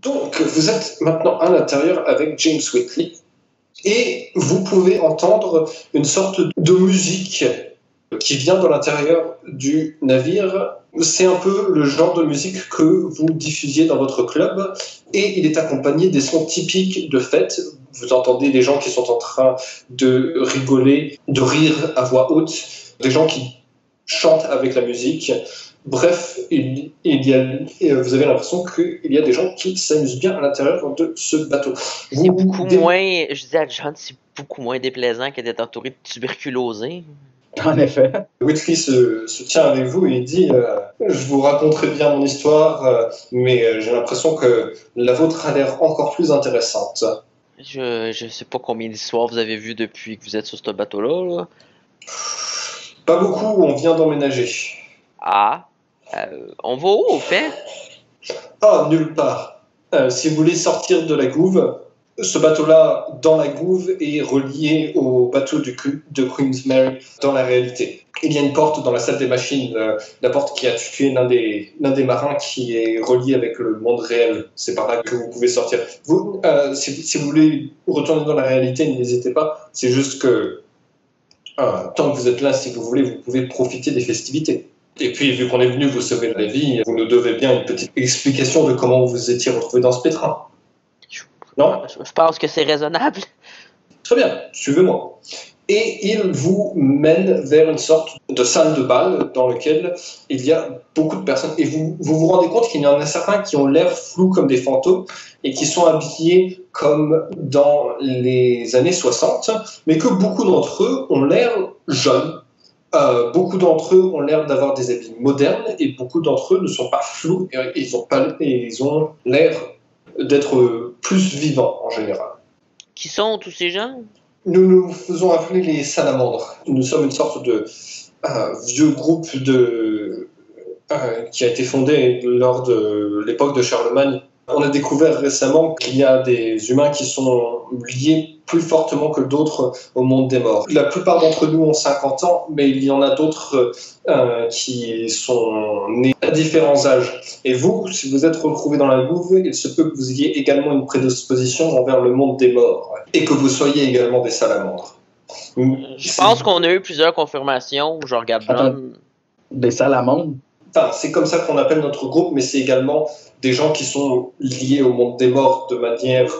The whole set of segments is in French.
Donc, vous êtes maintenant à l'intérieur avec James Whitley et vous pouvez entendre une sorte de musique qui vient de l'intérieur du navire. C'est un peu le genre de musique que vous diffusiez dans votre club et il est accompagné des sons typiques de fête. Vous entendez des gens qui sont en train de rigoler, de rire à voix haute, des gens qui chantent avec la musique. Bref, vous avez l'impression qu'il y a des gens qui s'amusent bien à l'intérieur de ce bateau. C'est beaucoup moins, je disais à John, c'est beaucoup moins déplaisant que d'être entouré de tuberculosés. En effet. Whitley se tient avec vous et il dit je vous raconterai bien mon histoire, mais j'ai l'impression que la vôtre a l'air encore plus intéressante. Je sais pas combien d'histoires vous avez vues depuis que vous êtes sur ce bateau-là. Là. Pas beaucoup, on vient d'emménager. Ah, on va où au fait? Ah, nulle part. Si vous voulez sortir de la gouve, ce bateau-là, dans la gouve, est relié au bateau de Queen's Mary dans la réalité. Il y a une porte dans la salle des machines, la porte qui a tué l'un des marins qui est reliée avec le monde réel. C'est par là que vous pouvez sortir. Vous, si vous voulez retourner dans la réalité, n'hésitez pas. C'est juste que, tant que vous êtes là, si vous voulez, vous pouvez profiter des festivités. Et puis, vu qu'on est venu vous sauver la vie, vous nous devez bien une petite explication de comment vous vous étiez retrouvé dans ce pétrin. Non ? Je pense que c'est raisonnable. Très bien, suivez-moi. Et il vous mène vers une sorte de salle de bal dans laquelle il y a beaucoup de personnes. Et vous rendez compte qu'il y en a certains qui ont l'air flous comme des fantômes et qui sont habillés comme dans les années 60, mais que beaucoup d'entre eux ont l'air jeunes. Beaucoup d'entre eux ont l'air d'avoir des habits modernes et beaucoup d'entre eux ne sont pas flous et ils ont l'air d'être plus vivants en général. Qui sont tous ces gens? Nous nous faisons appeler les salamandres. Nous sommes une sorte de vieux groupe qui a été fondé lors de l'époque de Charlemagne. On a découvert récemment qu'il y a des humains qui sont liés plus fortement que d'autres au monde des morts. La plupart d'entre nous ont 50 ans, mais il y en a d'autres qui sont nés à différents âges. Et vous, si vous êtes retrouvés dans la gouve, il se peut que vous ayez également une prédisposition envers le monde des morts et que vous soyez également des salamandres. Je pense qu'on a eu plusieurs confirmations. Je regarde John. Des salamandres? Enfin, c'est comme ça qu'on appelle notre groupe, mais c'est également des gens qui sont liés au monde des morts de manière...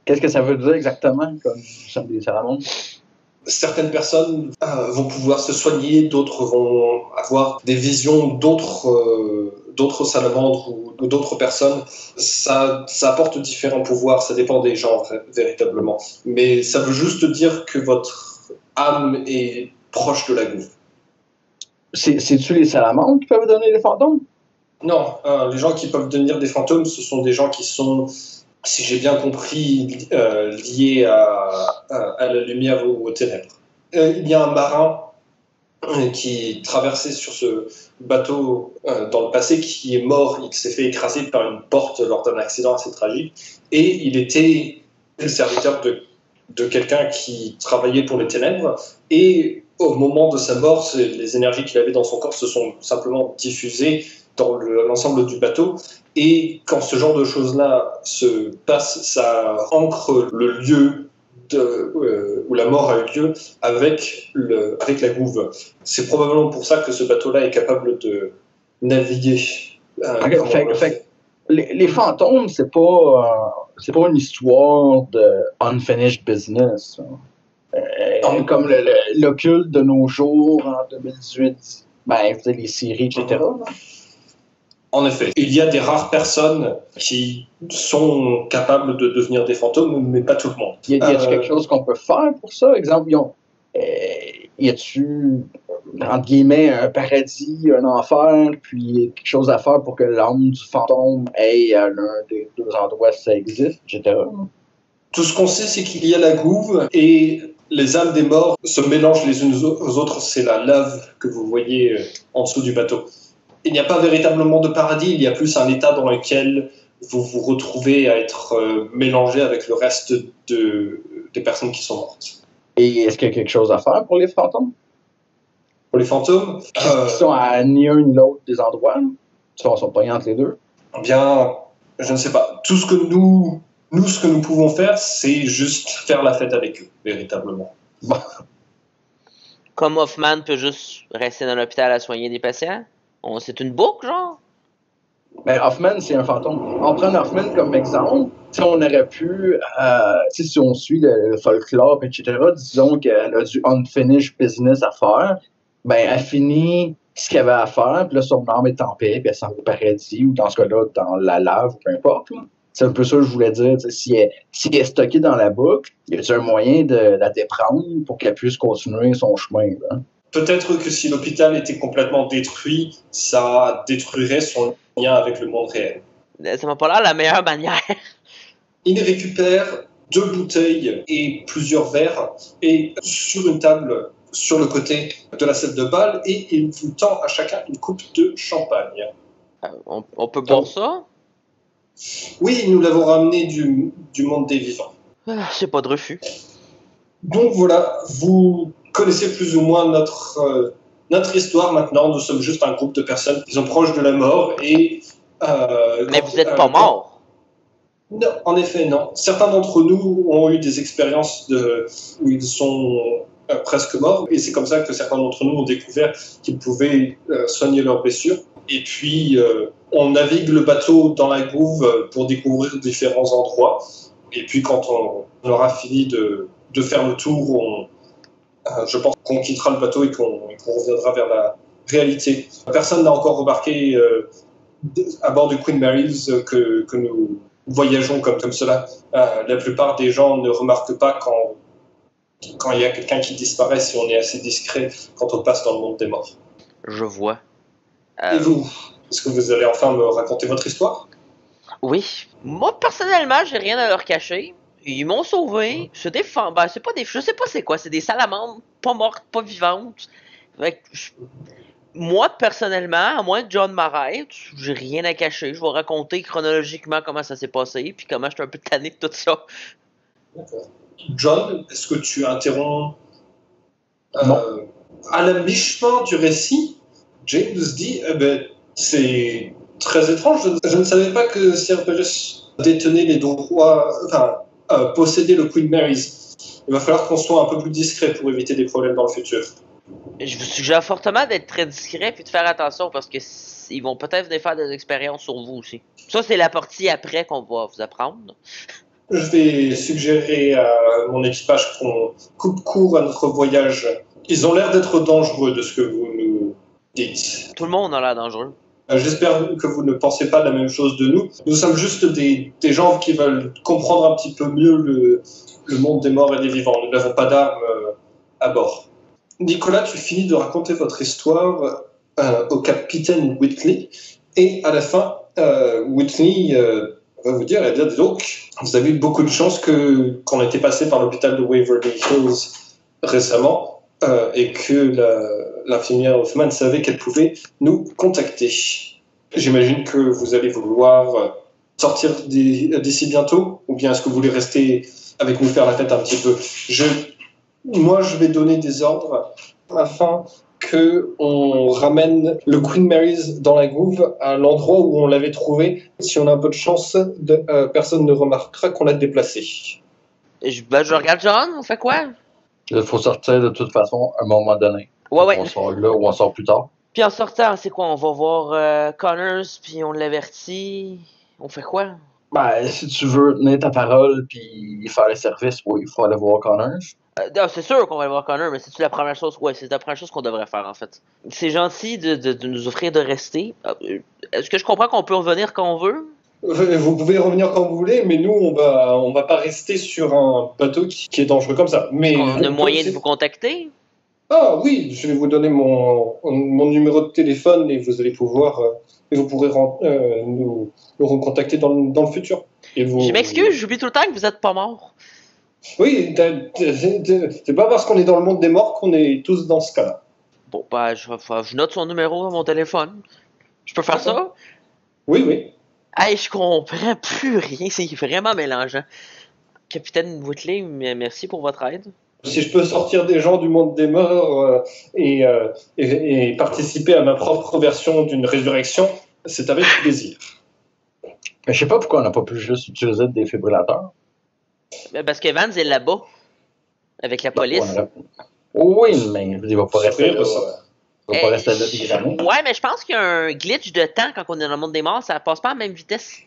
Qu'est-ce que ça veut dire exactement, comme des salamandres? Certaines personnes vont pouvoir se soigner, d'autres vont avoir des visions d'autres salamandres ou d'autres personnes. Ça apporte différents pouvoirs, ça dépend des gens véritablement. Mais ça veut juste dire que votre âme est proche de la gouve. C'est-tu les salamandres qui peuvent donner des fantômes? Non, les gens qui peuvent devenir des fantômes, ce sont des gens qui sont, si j'ai bien compris, liés à la lumière ou aux ténèbres. Il y a un marin qui traversait sur ce bateau dans le passé, qui est mort, il s'est fait écraser par une porte lors d'un accident assez tragique, et il était le serviteur de quelqu'un qui travaillait pour les ténèbres, et au moment de sa mort, les énergies qu'il avait dans son corps se sont simplement diffusées dans l'ensemble du bateau. Et quand ce genre de choses-là se passe, ça ancre le lieu où la mort a eu lieu avec la gouve. C'est probablement pour ça que ce bateau-là est capable de naviguer. Les fantômes, c'est pas une histoire de unfinished business. Comme l'occulte de nos jours en 2018, les séries, etc. En effet, il y a des rares personnes qui sont capables de devenir des fantômes, mais pas tout le monde. Y a-t-il quelque chose qu'on peut faire pour ça? Exemple, y a-tu, entre guillemets, un paradis, un enfer, puis quelque chose à faire pour que l'âme du fantôme aille à l'un des deux endroits si ça existe, etc.? Tout ce qu'on sait, c'est qu'il y a la gouve et les âmes des morts se mélangent les unes aux autres. C'est la lave que vous voyez en dessous du bateau. Il n'y a pas véritablement de paradis, il y a plus un état dans lequel vous vous retrouvez à être mélangé avec le reste des personnes qui sont mortes. Et est-ce qu'il y a quelque chose à faire pour les fantômes? Pour les fantômes qui sont à ni un ni l'autre des endroits? Ils sont pognés entre les deux? Bien, je ne sais pas. Tout ce que nous, ce que nous pouvons faire, c'est juste faire la fête avec eux, véritablement. Comme Hoffman peut juste rester dans l'hôpital à soigner des patients? C'est une boucle, genre? Mais Hoffman, c'est un fantôme. On prend Hoffman comme exemple. Si on aurait pu, si on suit le folklore, etc., disons qu'elle a du unfinished business à faire, ben, elle finit ce qu'elle avait à faire, puis là, son âme est en paix, puis elle s'en va au paradis, ou dans ce cas-là, dans la lave, ou peu importe. Là. C'est un peu ça que je voulais dire. Si elle est stockée dans la boucle, y a-t-il un moyen de la déprendre pour qu'elle puisse continuer son chemin? Là? Peut-être que si l'hôpital était complètement détruit, ça détruirait son lien avec le monde réel. Ça m'a pas l'air la meilleure manière. Il récupère 2 bouteilles et plusieurs verres et sur une table sur le côté de la salle de bal et il vous tend à chacun une coupe de champagne. On peut boire ça? Oui, nous l'avons ramené du monde des vivants. C'est pas de refus. Donc voilà, vous connaissez plus ou moins notre histoire maintenant. Nous sommes juste un groupe de personnes qui sont proches de la mort et... Mais vous n'êtes pas morts. Non, en effet, non. Certains d'entre nous ont eu des expériences où ils sont presque morts et c'est comme ça que certains d'entre nous ont découvert qu'ils pouvaient soigner leurs blessures. Et puis, on navigue le bateau dans la Gouve pour découvrir différents endroits. Et puis, quand on aura fini de faire le tour, je pense qu'on quittera le bateau et qu'on reviendra vers la réalité. Personne n'a encore remarqué à bord du Queen Mary's que nous voyageons comme cela. La plupart des gens ne remarquent pas quand il y a quelqu'un qui disparaît si on est assez discret quand on passe dans le monde des morts. Je vois. Et vous, est-ce que vous allez enfin me raconter votre histoire? Oui. Moi, personnellement, j'ai rien à leur cacher. Ils m'ont sauvé. Se défend. Ben, c'est pas des. Je sais pas c'est quoi. C'est des salamandres, pas mortes, pas vivantes. Fait que moi, personnellement, à moins que John m'arrête, j'ai rien à cacher. Je vais raconter chronologiquement comment ça s'est passé, puis comment j'étais un peu tanné de tout ça. D'accord. John, est-ce que tu interromps Non. À la mi-chemin du récit, James dit c'est très étrange, je ne savais pas que Cerberus détenait les droits, possédait le Queen Mary's. Il va falloir qu'on soit un peu plus discret pour éviter des problèmes dans le futur. Je vous suggère fortement d'être très discret puis de faire attention parce que ils vont peut-être venir faire des expériences sur vous aussi. Ça, c'est la partie après qu'on va vous apprendre. Je vais suggérer à mon équipage qu'on coupe court à notre voyage. Ils ont l'air d'être dangereux de ce que vous nous dites. Tout le monde a l'air dangereux. J'espère que vous ne pensez pas la même chose de nous. Nous sommes juste des gens qui veulent comprendre un petit peu mieux le monde des morts et des vivants. Nous n'avons pas d'armes à bord. Nicolas, tu finis de raconter votre histoire au capitaine Whitley. Et à la fin, Whitley va vous dire, dis donc, vous avez eu beaucoup de chance qu'on ait été passé par l'hôpital de Waverly Hills récemment et que l'infirmière Hoffman savait qu'elle pouvait nous contacter. J'imagine que vous allez vouloir sortir d'ici bientôt, ou bien est-ce que vous voulez rester avec nous faire la fête un petit peu? Moi, je vais donner des ordres afin qu'on ramène le Queen Mary's dans la Gouve à l'endroit où on l'avait trouvé. Si on a un peu de chance, personne ne remarquera qu'on l'a déplacé. Je regarde John, on fait quoi? Il faut sortir de toute façon à un moment donné. Ouais. On sort là ou on sort plus tard. Puis en sortant, c'est quoi? On va voir Connors, puis on l'avertit. On fait quoi? Ben, si tu veux tenir ta parole puis faire le service, oui, il faut aller voir Connors. C'est sûr qu'on va aller voir Connor, mais c'est-tu la première chose? Ouais, c'est la première chose qu'on devrait faire, en fait. C'est gentil de nous offrir de rester. Est-ce que je comprends qu'on peut revenir quand on veut? Vous pouvez revenir quand vous voulez, mais nous, on va pas rester sur un bateau qui est dangereux comme ça. Mais on a moyen de vous contacter? Ah oui, je vais vous donner mon numéro de téléphone et vous allez pouvoir... et vous pourrez nous recontacter dans le futur. Je m'excuse, j'oublie tout le temps que vous êtes pas mort. Oui, c'est pas parce qu'on est dans le monde des morts qu'on est tous dans ce cas-là. Bon, bah, je note son numéro dans mon téléphone. Je peux faire ça? Oui. Hey, je comprends plus rien, c'est vraiment mélangeant. Capitaine Whitley, merci pour votre aide. Si je peux sortir des gens du monde des morts et participer à ma propre version d'une résurrection, c'est avec plaisir. Mais je sais pas pourquoi on n'a pas pu juste utiliser des défibrillateurs. Parce que Vance est là-bas, avec la police. Oui, mais il va pas rester là. Ça. Il va pas rester là des années. Ouais, mais je pense qu'il y a un glitch de temps quand on est dans le monde des morts, ça passe pas à la même vitesse.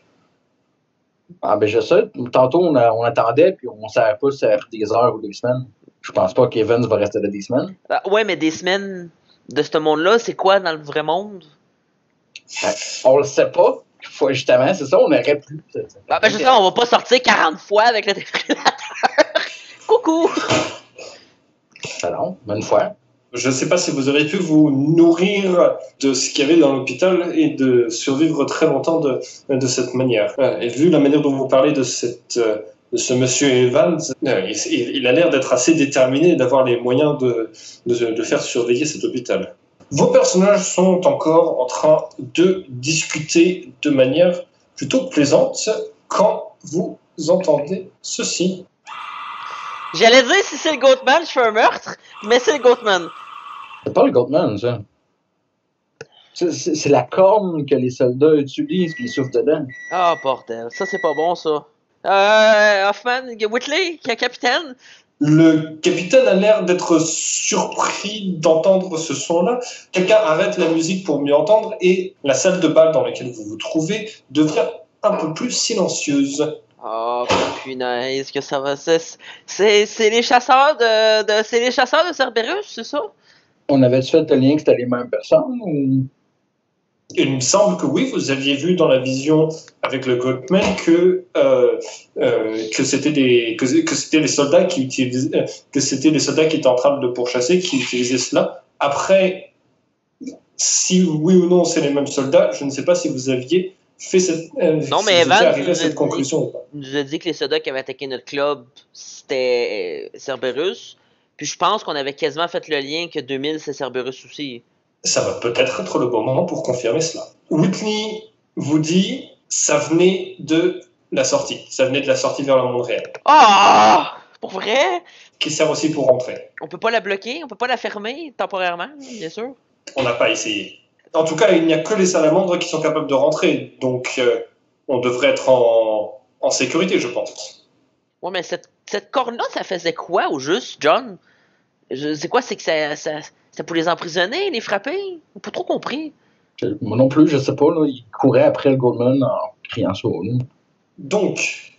Ah, ben je sais. Tantôt, on attendait, puis on savait pas si ça fait des heures ou des semaines. Je pense pas qu'Evans va rester là des semaines. Ouais, mais des semaines de ce monde-là, c'est quoi dans le vrai monde? On le sait pas. Justement, c'est ça, on aurait pu. Ben je sais, on va pas sortir 40 fois avec le défibrillateur. Coucou! Non, une fois. Je ne sais pas si vous auriez pu vous nourrir de ce qu'il y avait dans l'hôpital et de survivre très longtemps de cette manière. Et vu la manière dont vous parlez de ce monsieur Evans, il a l'air d'être assez déterminé d'avoir les moyens de faire surveiller cet hôpital. Vos personnages sont encore en train de discuter de manière plutôt plaisante quand vous entendez ceci. J'allais dire si c'est le Goatman, je fais un meurtre, mais c'est le Goatman. C'est pas le Goatman, ça. C'est la corne que les soldats utilisent puis ils souffrent dedans. Ah, bordel. Ça, c'est pas bon, ça. Hoffman, Whitley, capitaine. Le capitaine a l'air d'être surpris d'entendre ce son-là. Quelqu'un arrête la musique pour mieux entendre et la salle de bal dans laquelle vous vous trouvez devient un peu plus silencieuse. Oh, punaise, que ça va. C'est les chasseurs c'est les chasseurs de Cerberus, c'est ça? On avait-tu fait le lien que c'était les mêmes personnes ou... Il me semble que oui, vous aviez vu dans la vision avec le Goatman que c'était les soldats qui utilisaient, que c'était les soldats qui étaient en train de le pourchasser qui utilisaient cela. Après, si oui ou non c'est les mêmes soldats, je ne sais pas si vous aviez fait non, mais Evans arrivé à cette conclusion ou pas. Nous a dit que les soldats qui avaient attaqué notre club c'était Cerberus. Puis je pense qu'on avait quasiment fait le lien que 2000 c'est Cerberus aussi. Ça va peut-être être le bon moment pour confirmer cela. Whitney vous dit, ça venait de la sortie. Ça venait de la sortie vers le monde réel. Ah! Pour vrai? Qui sert aussi pour rentrer. On peut pas la bloquer? On peut pas la fermer temporairement, bien sûr? On n'a pas essayé. En tout cas, il n'y a que les salamandres qui sont capables de rentrer. Donc, on devrait être en sécurité, je pense. Ouais, mais cette corne-là, ça faisait quoi au juste, John? C'est quoi? C'est que ça pour les emprisonner, les frapper? On n'a pas trop compris. Moi non plus, je sais pas. Là, il courait après le Goldman en criant ça. Donc,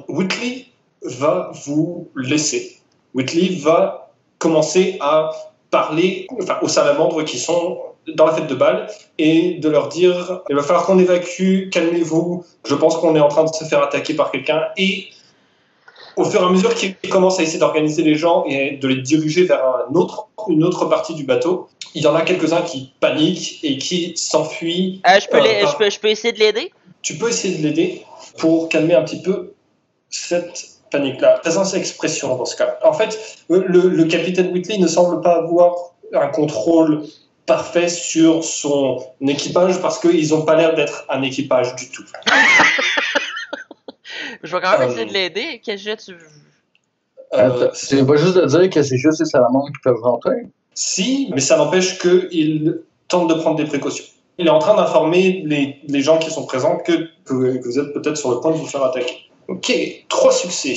Whitley va vous laisser. Whitley va commencer à parler aux salamandres qui sont dans la fête de bal et de leur dire il va falloir qu'on évacue, calmez-vous, je pense qu'on est en train de se faire attaquer par quelqu'un. Et au fur et à mesure qu'il commence à essayer d'organiser les gens et de les diriger vers une autre partie du bateau, il y en a quelques-uns qui paniquent et qui s'enfuient. Je peux essayer de l'aider? Tu peux essayer de l'aider pour calmer un petit peu cette panique-là. Présence et expression dans ce cas. En fait, le capitaine Whitley ne semble pas avoir un contrôle parfait sur son équipage parce qu'ils n'ont pas l'air d'être un équipage du tout. Je vais quand même essayer de l'aider. Quel jet tu veux? C'est pas juste de dire que c'est juste les salamandres qui peuvent rentrer? Si, mais ça n'empêche qu'il tente de prendre des précautions. Il est en train d'informer les gens qui sont présents que vous êtes peut-être sur le point de vous faire attaquer. Ok, 3 succès.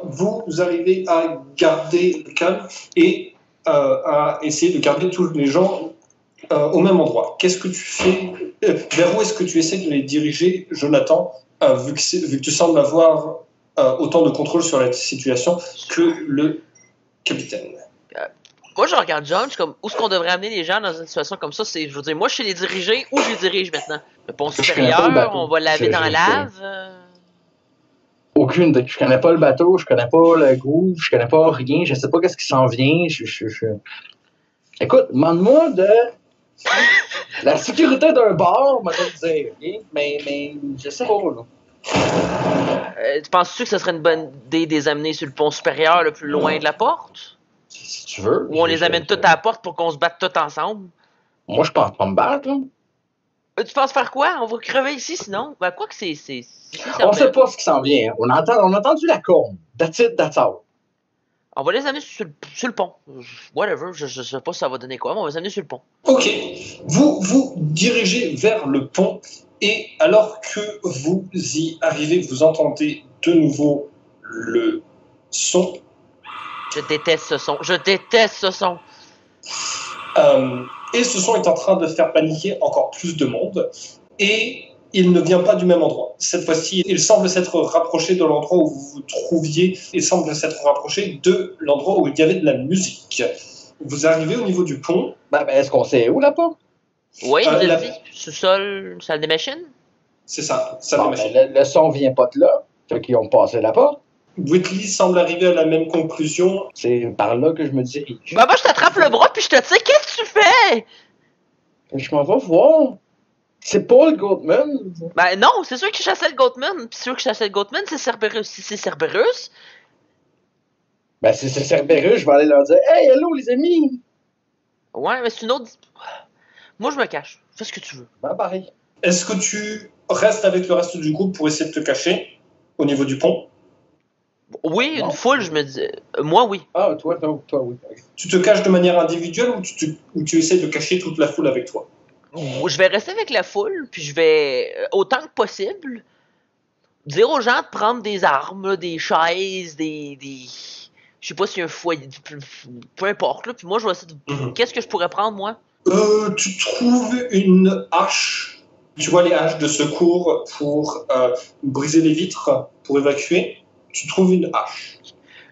Vous arrivez à garder le calme et à essayer de garder tous les gens au même endroit. Qu'est-ce que tu fais? Vers où est-ce que tu essaies de les diriger, Jonathan, vu que tu sembles avoir autant de contrôle sur la situation que le capitaine? Moi, je regarde John, je suis comme, où est-ce qu'on devrait amener les gens dans une situation comme ça? Je veux dire, moi, je sais les diriger, où je les dirige maintenant? Le pont supérieur, on va laver dans la lave? Aucune. Je connais pas le bateau, je connais pas le groove, je connais pas rien, je sais pas qu'est-ce qui s'en vient. Écoute, demande-moi de la sécurité d'un bar, on va te dire, okay? mais je sais pas, là. Tu penses-tu que ce serait une bonne idée de les amener sur le pont supérieur, le plus loin de la porte? Si tu veux. Ou on les amène tous à la porte pour qu'on se batte tous ensemble? Moi, je pense pas me battre, là. Tu penses faire quoi? On va crever ici, sinon? Ben, quoi que c'est on sait pas ce qui s'en vient. On a entendu la corne. That's it, that's all. On va les amener sur le pont. Whatever, je sais pas si ça va donner quoi, mais on va les amener sur le pont. Ok. Vous dirigez vers le pont Et alors que vous y arrivez, vous entendez de nouveau le son. Je déteste ce son. Je déteste ce son. Et ce son est en train de faire paniquer encore plus de monde. Et il ne vient pas du même endroit. Cette fois-ci, il semble s'être rapproché de l'endroit où vous vous trouviez. Il semble s'être rapproché de l'endroit où il y avait de la musique. Vous arrivez au niveau du pont. Est-ce qu'on sait où la porte? Oui, je vous ai dit. Sous-sol, salle des machines. C'est ça, salle des machines. Le son vient pas de là. Fait qu'ils ont passé la porte. Whitley semble arriver à la même conclusion. C'est par là que je me dirige. Moi, je t'attrape le bras puis je te dis, qu'est-ce que tu fais? Je m'en vais voir. C'est pas le Goatman. Non, c'est sûr que je chassais le Goatman. Puis sûr que je chassais le Goatman, c'est Cerberus. Si c'est Cerberus. Si c'est Cerberus, je vais aller leur dire hey, hello les amis. Ouais, mais c'est une autre. Moi, je me cache. Fais ce que tu veux. Pareil. Est-ce que tu restes avec le reste du groupe pour essayer de te cacher au niveau du pont? Oui, une foule, je me dis. Moi, oui. Ah, toi, oui. Tu te caches de manière individuelle ou tu essaies de cacher toute la foule avec toi? Je vais rester avec la foule, puis je vais, autant que possible, dire aux gens de prendre des armes, là, des chaises, des... Je sais pas s'il y a un foyer, peu importe, là. Puis moi, je vais essayer de... Qu'est-ce que je pourrais prendre, moi? Tu trouves une hache. Tu vois les haches de secours pour briser les vitres, pour évacuer. Tu trouves une hache.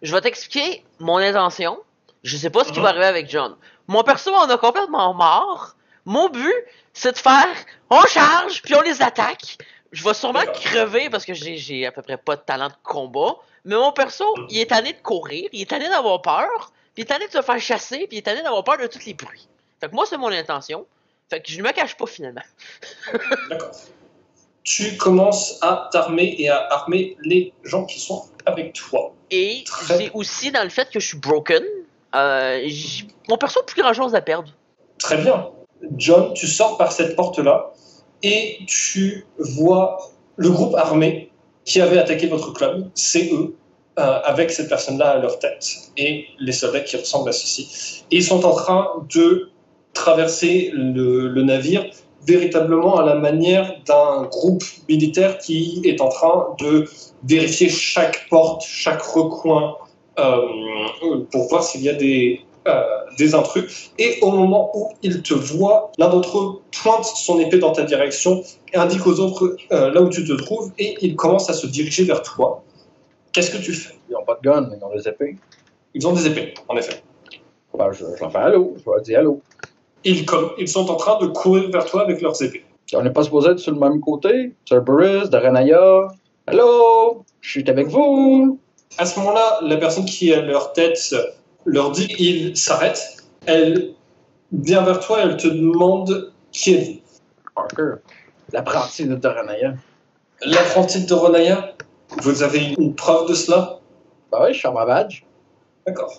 Je vais t'expliquer mon intention. Je sais pas ce qui va arriver avec John. Mon perso en a complètement marre. Mon but, c'est de faire on charge, puis on les attaque. Je vais sûrement crever parce que j'ai à peu près pas de talent de combat. Mais mon perso, il est tanné de courir, il est tanné d'avoir peur, puis il est tanné de se faire chasser, puis il est tanné d'avoir peur de tous les bruits. Fait que moi, c'est mon intention. Fait que je ne me cache pas finalement. D'accord. Tu commences à t'armer et à armer les gens qui sont avec toi. Et c'est aussi dans le fait que je suis broken. Mon perso n'a plus grand chose à perdre. Très bien. John, tu sors par cette porte-là et tu vois le groupe armé qui avait attaqué votre club. C'est eux, avec cette personne-là à leur tête et les soldats qui ressemblent à ceci. Et ils sont en train de traverser le navire véritablement à la manière d'un groupe militaire qui est en train de vérifier chaque porte, chaque recoin pour voir s'il y a des intrus. Et au moment où ils te voient, l'un d'entre eux pointe son épée dans ta direction et indique aux autres là où tu te trouves et ils commencent à se diriger vers toi. Qu'est-ce que tu fais? Ils n'ont pas de gun, ils ont des épées. Ils ont des épées, en effet. Je leur fais allô, je leur dis allô. Ils sont en train de courir vers toi avec leurs épées. On n'est pas supposé être sur le même côté. Cerberus, Daranaya. Allô, je suis avec vous. À ce moment-là, la personne qui est à leur tête leur dit, ils s'arrêtent. Elle vient vers toi et elle te demande qui êtes-vous? Parker, l'apprenti de Daranaya. L'apprenti de Daranaya? Vous avez une preuve de cela? Oui, je suis en ma badge. D'accord.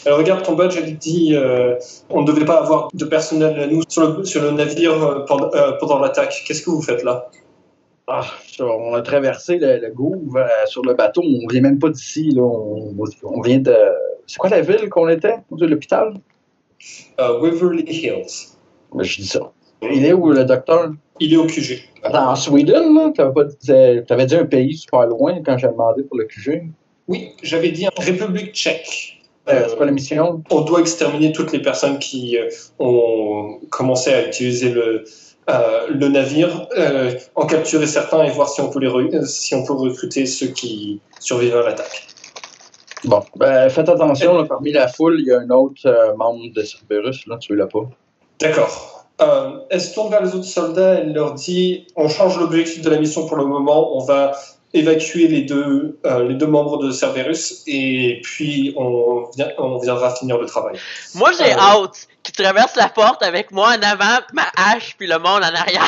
Elle regarde ton badge et elle dit on ne devait pas avoir de personnel à nous sur le navire pendant l'attaque. Qu'est-ce que vous faites là? On a traversé le Gouv sur le bateau. On vient même pas d'ici. Là. On vient de... C'est quoi la ville qu'on était? L'hôpital? Waverly Hills. Je dis ça. Il est où le docteur? Il est au QG. Attends, en Sweden, là? T'avais dit un pays super loin quand j'ai demandé pour le QG. Oui, j'avais dit République tchèque. C'est quoi la mission? On doit exterminer toutes les personnes qui ont commencé à utiliser le navire, en capturer certains et voir si on peut recruter ceux qui survivent à l'attaque. Bon, faites attention, là, parmi la foule, il y a un autre membre de Cerberus, là, tu l'as pas. D'accord. Elle se tourne vers les autres soldats, elle leur dit on change l'objectif de la mission pour le moment, on va évacuer les deux membres de Cerberus et puis on viendra finir le travail. Moi, j'ai hâte qu'ils traversent la porte avec moi en avant, ma hache, puis le monde en arrière.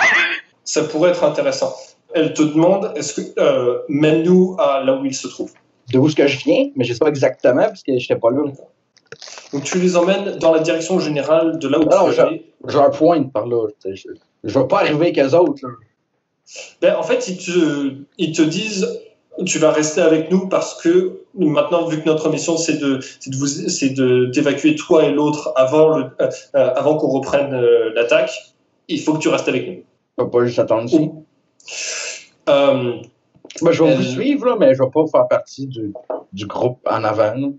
Ça pourrait être intéressant. Elle te demande, mène-nous à là où il se trouve. De où est-ce que je viens, mais je sais pas exactement, parce que j'étais pas là. Donc tu les emmènes dans la direction générale de là où tu es. J'ai un point par là. Je vais pas arriver avec eux autres. Là. En fait, ils te disent tu vas rester avec nous parce que maintenant, vu que notre mission c'est d'évacuer toi et l'autre avant qu'on reprenne l'attaque, il faut que tu restes avec nous. Je peux pas juste attendre ici. Ben, je vais vous suivre, là, mais je vais pas faire partie du groupe en avant.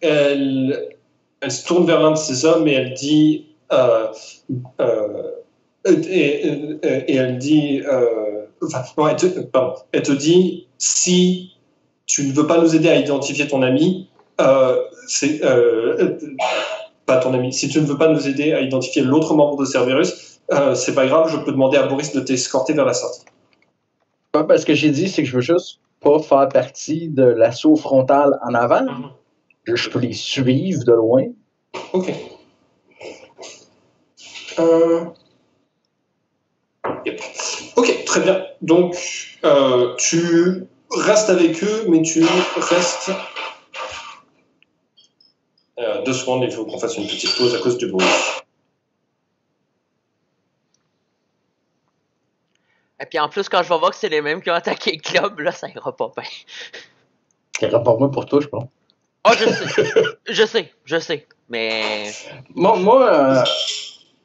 Elle se tourne vers l'un de ses hommes et elle dit et elle dit non, elle te dit si tu ne veux pas nous aider à identifier ton ami, c'est pas ton ami. Si tu ne veux pas nous aider à identifier l'autre membre de Cerberus, c'est pas grave, je peux demander à Boris de t'escorter vers la sortie. Ce que j'ai dit, c'est que je veux juste pas faire partie de l'assaut frontal en avant. Je peux les suivre de loin. Ok. Yep. Ok, très bien. Donc, tu restes avec eux, mais tu restes... 2 secondes, il faut qu'on fasse une petite pause à cause du bruit. Et puis en plus, quand je vais voir que c'est les mêmes qui ont attaqué le club, là, ça ira pas bien. Ça ira pas moi pour toi, je pense. Oh, je sais. Mais... Moi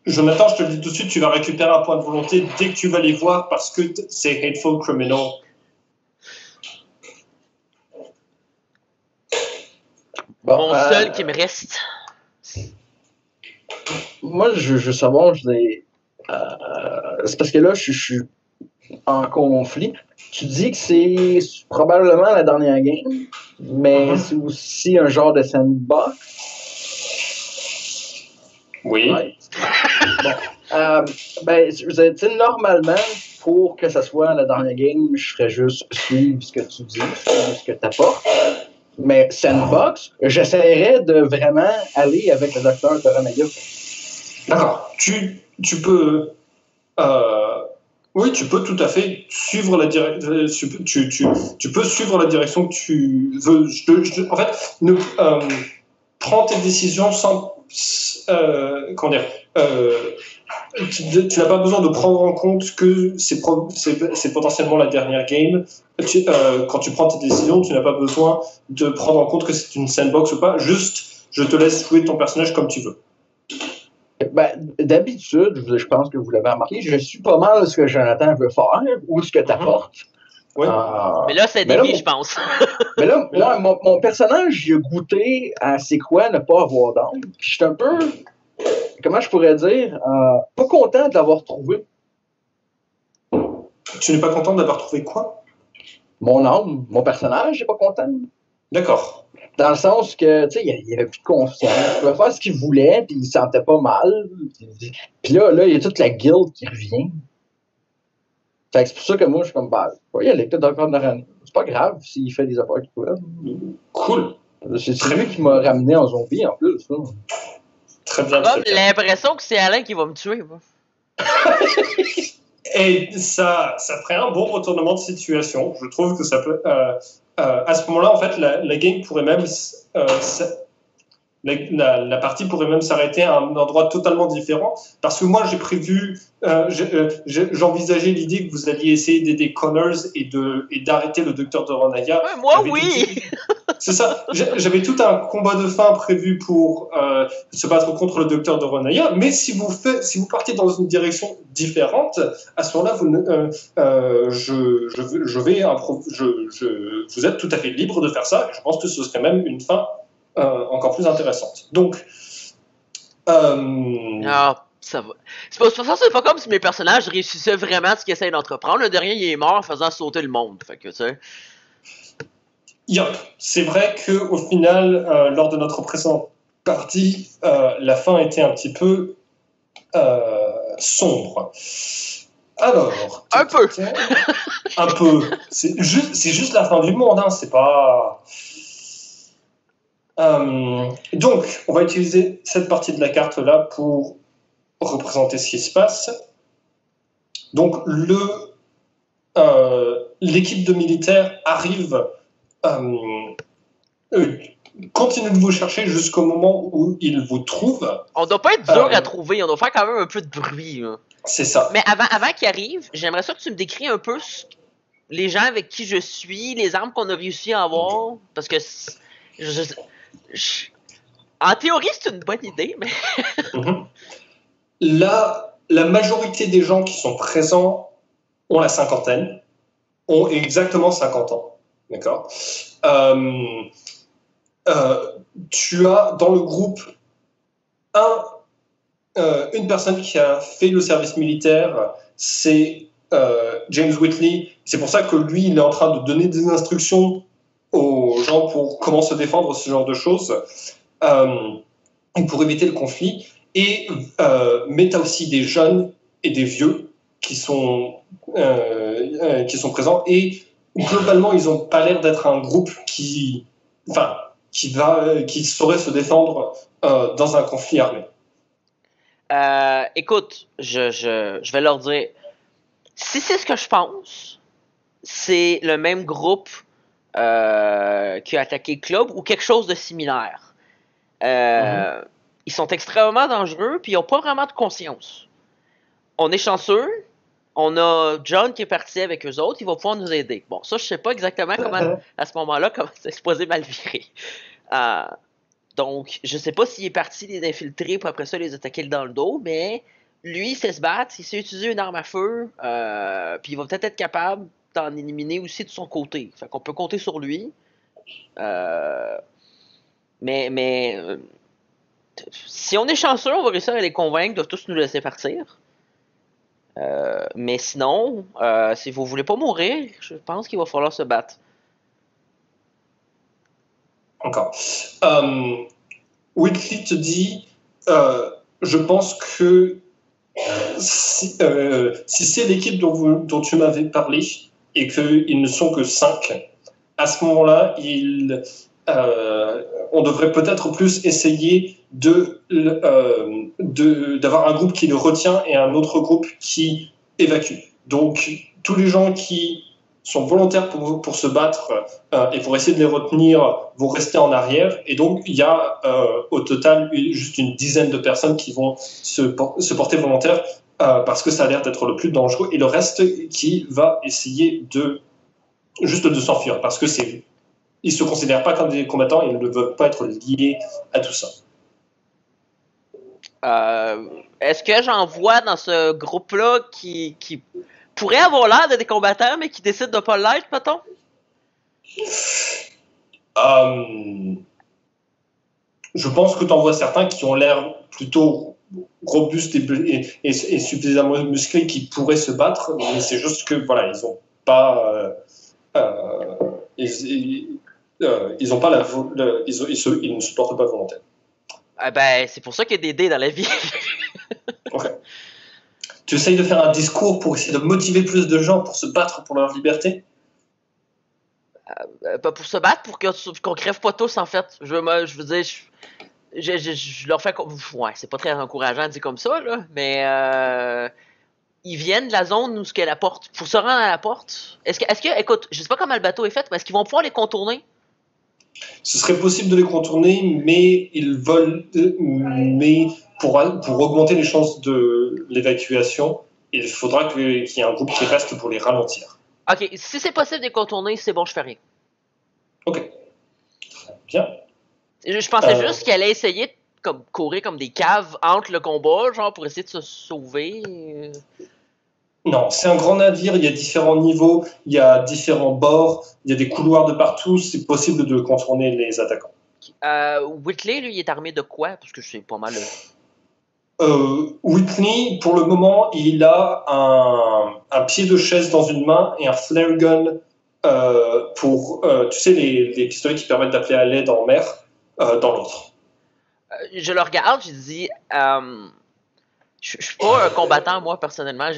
Jonathan, je te le dis tout de suite, tu vas récupérer un point de volonté dès que tu vas les voir parce que c'est hateful criminal. Mon seul qui me reste. Moi, je veux savoir, c'est parce que là, je suis en conflit. Tu dis que c'est probablement la dernière game, mais c'est aussi un genre de sandbox. Oui. Ouais. Ben, normalement, pour que ça soit la dernière game, je ferais juste suivre ce que tu dis, suivre ce que tu apportes. Mais sandbox, j'essaierais de vraiment aller avec le docteur Toranaya. D'accord. Tu peux... oui, tu peux tout à fait suivre la direction. Tu peux suivre la direction que tu veux. En fait, prends tes décisions sans... comment dire tu n'as pas besoin de prendre en compte que c'est potentiellement la dernière game. Quand tu prends tes décisions, tu n'as pas besoin de prendre en compte que c'est une sandbox ou pas. Juste, je te laisse jouer ton personnage comme tu veux. Ben, d'habitude, je pense que vous l'avez remarqué, je suis pas mal ce que Jonathan veut faire ou ce que tu apportes. Oui. Mais là, c'est dévié, je pense. Mais là, mon personnage, il a goûté à c'est quoi ne pas avoir d'âme. Je suis un peu, comment je pourrais dire, pas content de l'avoir trouvé. Tu n'es pas content d'avoir trouvé quoi? Mon âme, mon personnage, je suis pas content. D'accord. Dans le sens que, tu sais, il avait plus de confiance. Il pouvait faire ce qu'il voulait, puis il se sentait pas mal. Puis là, il y a toute la guild qui revient. Fait que c'est pour ça que moi, je suis comme, bah, il y a l'école d'encore de Noran. C'est pas grave s'il fait des affaires qu'il peut. Cool. C'est lui qui m'a ramené en zombie, en plus. Ça. Très bien. J'ai l'impression que c'est Alain qui va me tuer, moi. Et ça ferait un bon retournement de situation. Je trouve que ça peut... à ce moment-là, en fait, la game pourrait même... la partie pourrait même s'arrêter à un endroit totalement différent. Parce que moi, j'ai prévu... j'envisageais l'idée que vous alliez essayer d'aider Connors et d'arrêter le docteur Toranaya. Ouais, moi, oui. C'est ça. J'avais tout un combat de fin prévu pour se battre contre le docteur Toranaya. Mais si vous partez dans une direction différente, à ce moment-là, vous êtes tout à fait libre de faire ça. Je pense que ce serait même une fin encore plus intéressante. Donc, Ah, ça va. C'est pas comme si mes personnages réussissaient vraiment ce qu'ils essayent d'entreprendre. Le dernier, il est mort en faisant sauter le monde. Fait que, tu sais. Yup. C'est vrai qu'au final, lors de notre précédente partie, la fin était un petit peu sombre. Alors... Un peu. Un peu. C'est juste la fin du monde, hein, c'est pas... donc, on va utiliser cette partie de la carte-là pour représenter ce qui se passe. Donc, l'équipe de militaires arrive, continue de vous chercher jusqu'au moment où ils vous trouvent. On doit pas être dur à trouver, on doit faire quand même un peu de bruit. Là. C'est ça. Mais avant qu'ils arrivent, j'aimerais ça que tu me décris un peu les gens avec qui je suis, les armes qu'on a réussi à avoir. Parce que... en théorie, c'est une bonne idée, mais... Là, la majorité des gens qui sont présents ont la cinquantaine, ont exactement 50 ans. D'accord. Tu as dans le groupe une personne qui a fait le service militaire, c'est James Whitley. C'est pour ça que lui, il est en train de donner des instructions aux gens pour comment se défendre, ce genre de choses, pour éviter le conflit. Mais tu as aussi des jeunes et des vieux qui sont présents. Et globalement, ils n'ont pas l'air d'être un groupe qui saurait se défendre dans un conflit armé. Écoute, je vais leur dire, si c'est ce que je pense, c'est le même groupe qui a attaqué le club ou quelque chose de similaire. Ils sont extrêmement dangereux puis ils n'ont pas vraiment de conscience. On est chanceux, on a John qui est parti avec eux autres, il va pouvoir nous aider. Bon, ça je sais pas exactement comment, à ce moment-là, comment c'est supposé mal virer. Donc, je sais pas s'il est parti les infiltrer pour après ça les attaquer dans le dos, mais lui, il sait se battre, il sait utiliser une arme à feu, puis il va peut-être être capable d'en éliminer aussi de son côté. Fait qu'on peut compter sur lui. Mais si on est chanceux, on va réussir à les convaincre de tous nous laisser partir. Mais sinon, si vous voulez pas mourir, je pense qu'il va falloir se battre. Encore. Whitley te dit, je pense que si c'est l'équipe dont tu m'avais parlé et qu'ils ne sont que 5, à ce moment-là, on devrait peut-être plus essayer d'avoir un groupe qui le retient et un autre groupe qui évacue. Donc, tous les gens qui sont volontaires pour se battre et pour essayer de les retenir vont rester en arrière. Et donc, il y a au total juste une dizaine de personnes qui vont se porter volontaires parce que ça a l'air d'être le plus dangereux. Et le reste qui va essayer juste de s'enfuir parce que ils ne se considèrent pas comme des combattants et ils ne veulent pas être liés à tout ça. Est-ce que j'en vois dans ce groupe-là qui pourrait avoir l'air de des combattants, mais qui décident de ne pas l'être, peut-on? Je pense que tu en vois certains qui ont l'air plutôt robustes et suffisamment musclés qui pourraient se battre, mais c'est juste que voilà, ils n'ont pas... ils ont pas ils ne se portent pas volontaires. C'est pour ça qu'il y a des dés dans la vie. Okay. Tu essayes de faire un discours pour essayer de motiver plus de gens pour se battre pour leur liberté? Pour se battre, pour qu'on crève pas tous, en fait. Je veux dire, je leur fais... Ouais, c'est pas très encourageant de dire comme ça, là, mais ils viennent de la zone où est la porte. Faut se rendre à la porte. Est-ce que, écoute, je sais pas comment le bateau est fait, mais est-ce qu'ils vont pouvoir les contourner? Ce serait possible de les contourner, mais pour augmenter les chances de l'évacuation, il faudra qu'il y ait un groupe qui reste pour les ralentir. Ok, si c'est possible de les contourner, c'est bon, je fais rien. Ok. Très bien. Je pensais juste qu'elle allait essayer de courir comme des caves entre le combat, genre pour essayer de se sauver. Non, c'est un grand navire, il y a différents niveaux, il y a différents bords, il y a des couloirs de partout, c'est possible de contourner les attaquants. Whitley, lui, il est armé de quoi? Parce que je sais pas mal. Whitley, pour le moment, il a un pied de chaise dans une main et un flare gun pour, tu sais, les pistolets qui permettent d'appeler à l'aide en mer, dans l'autre. Je le regarde, je dis... Je suis pas un combattant, moi, personnellement.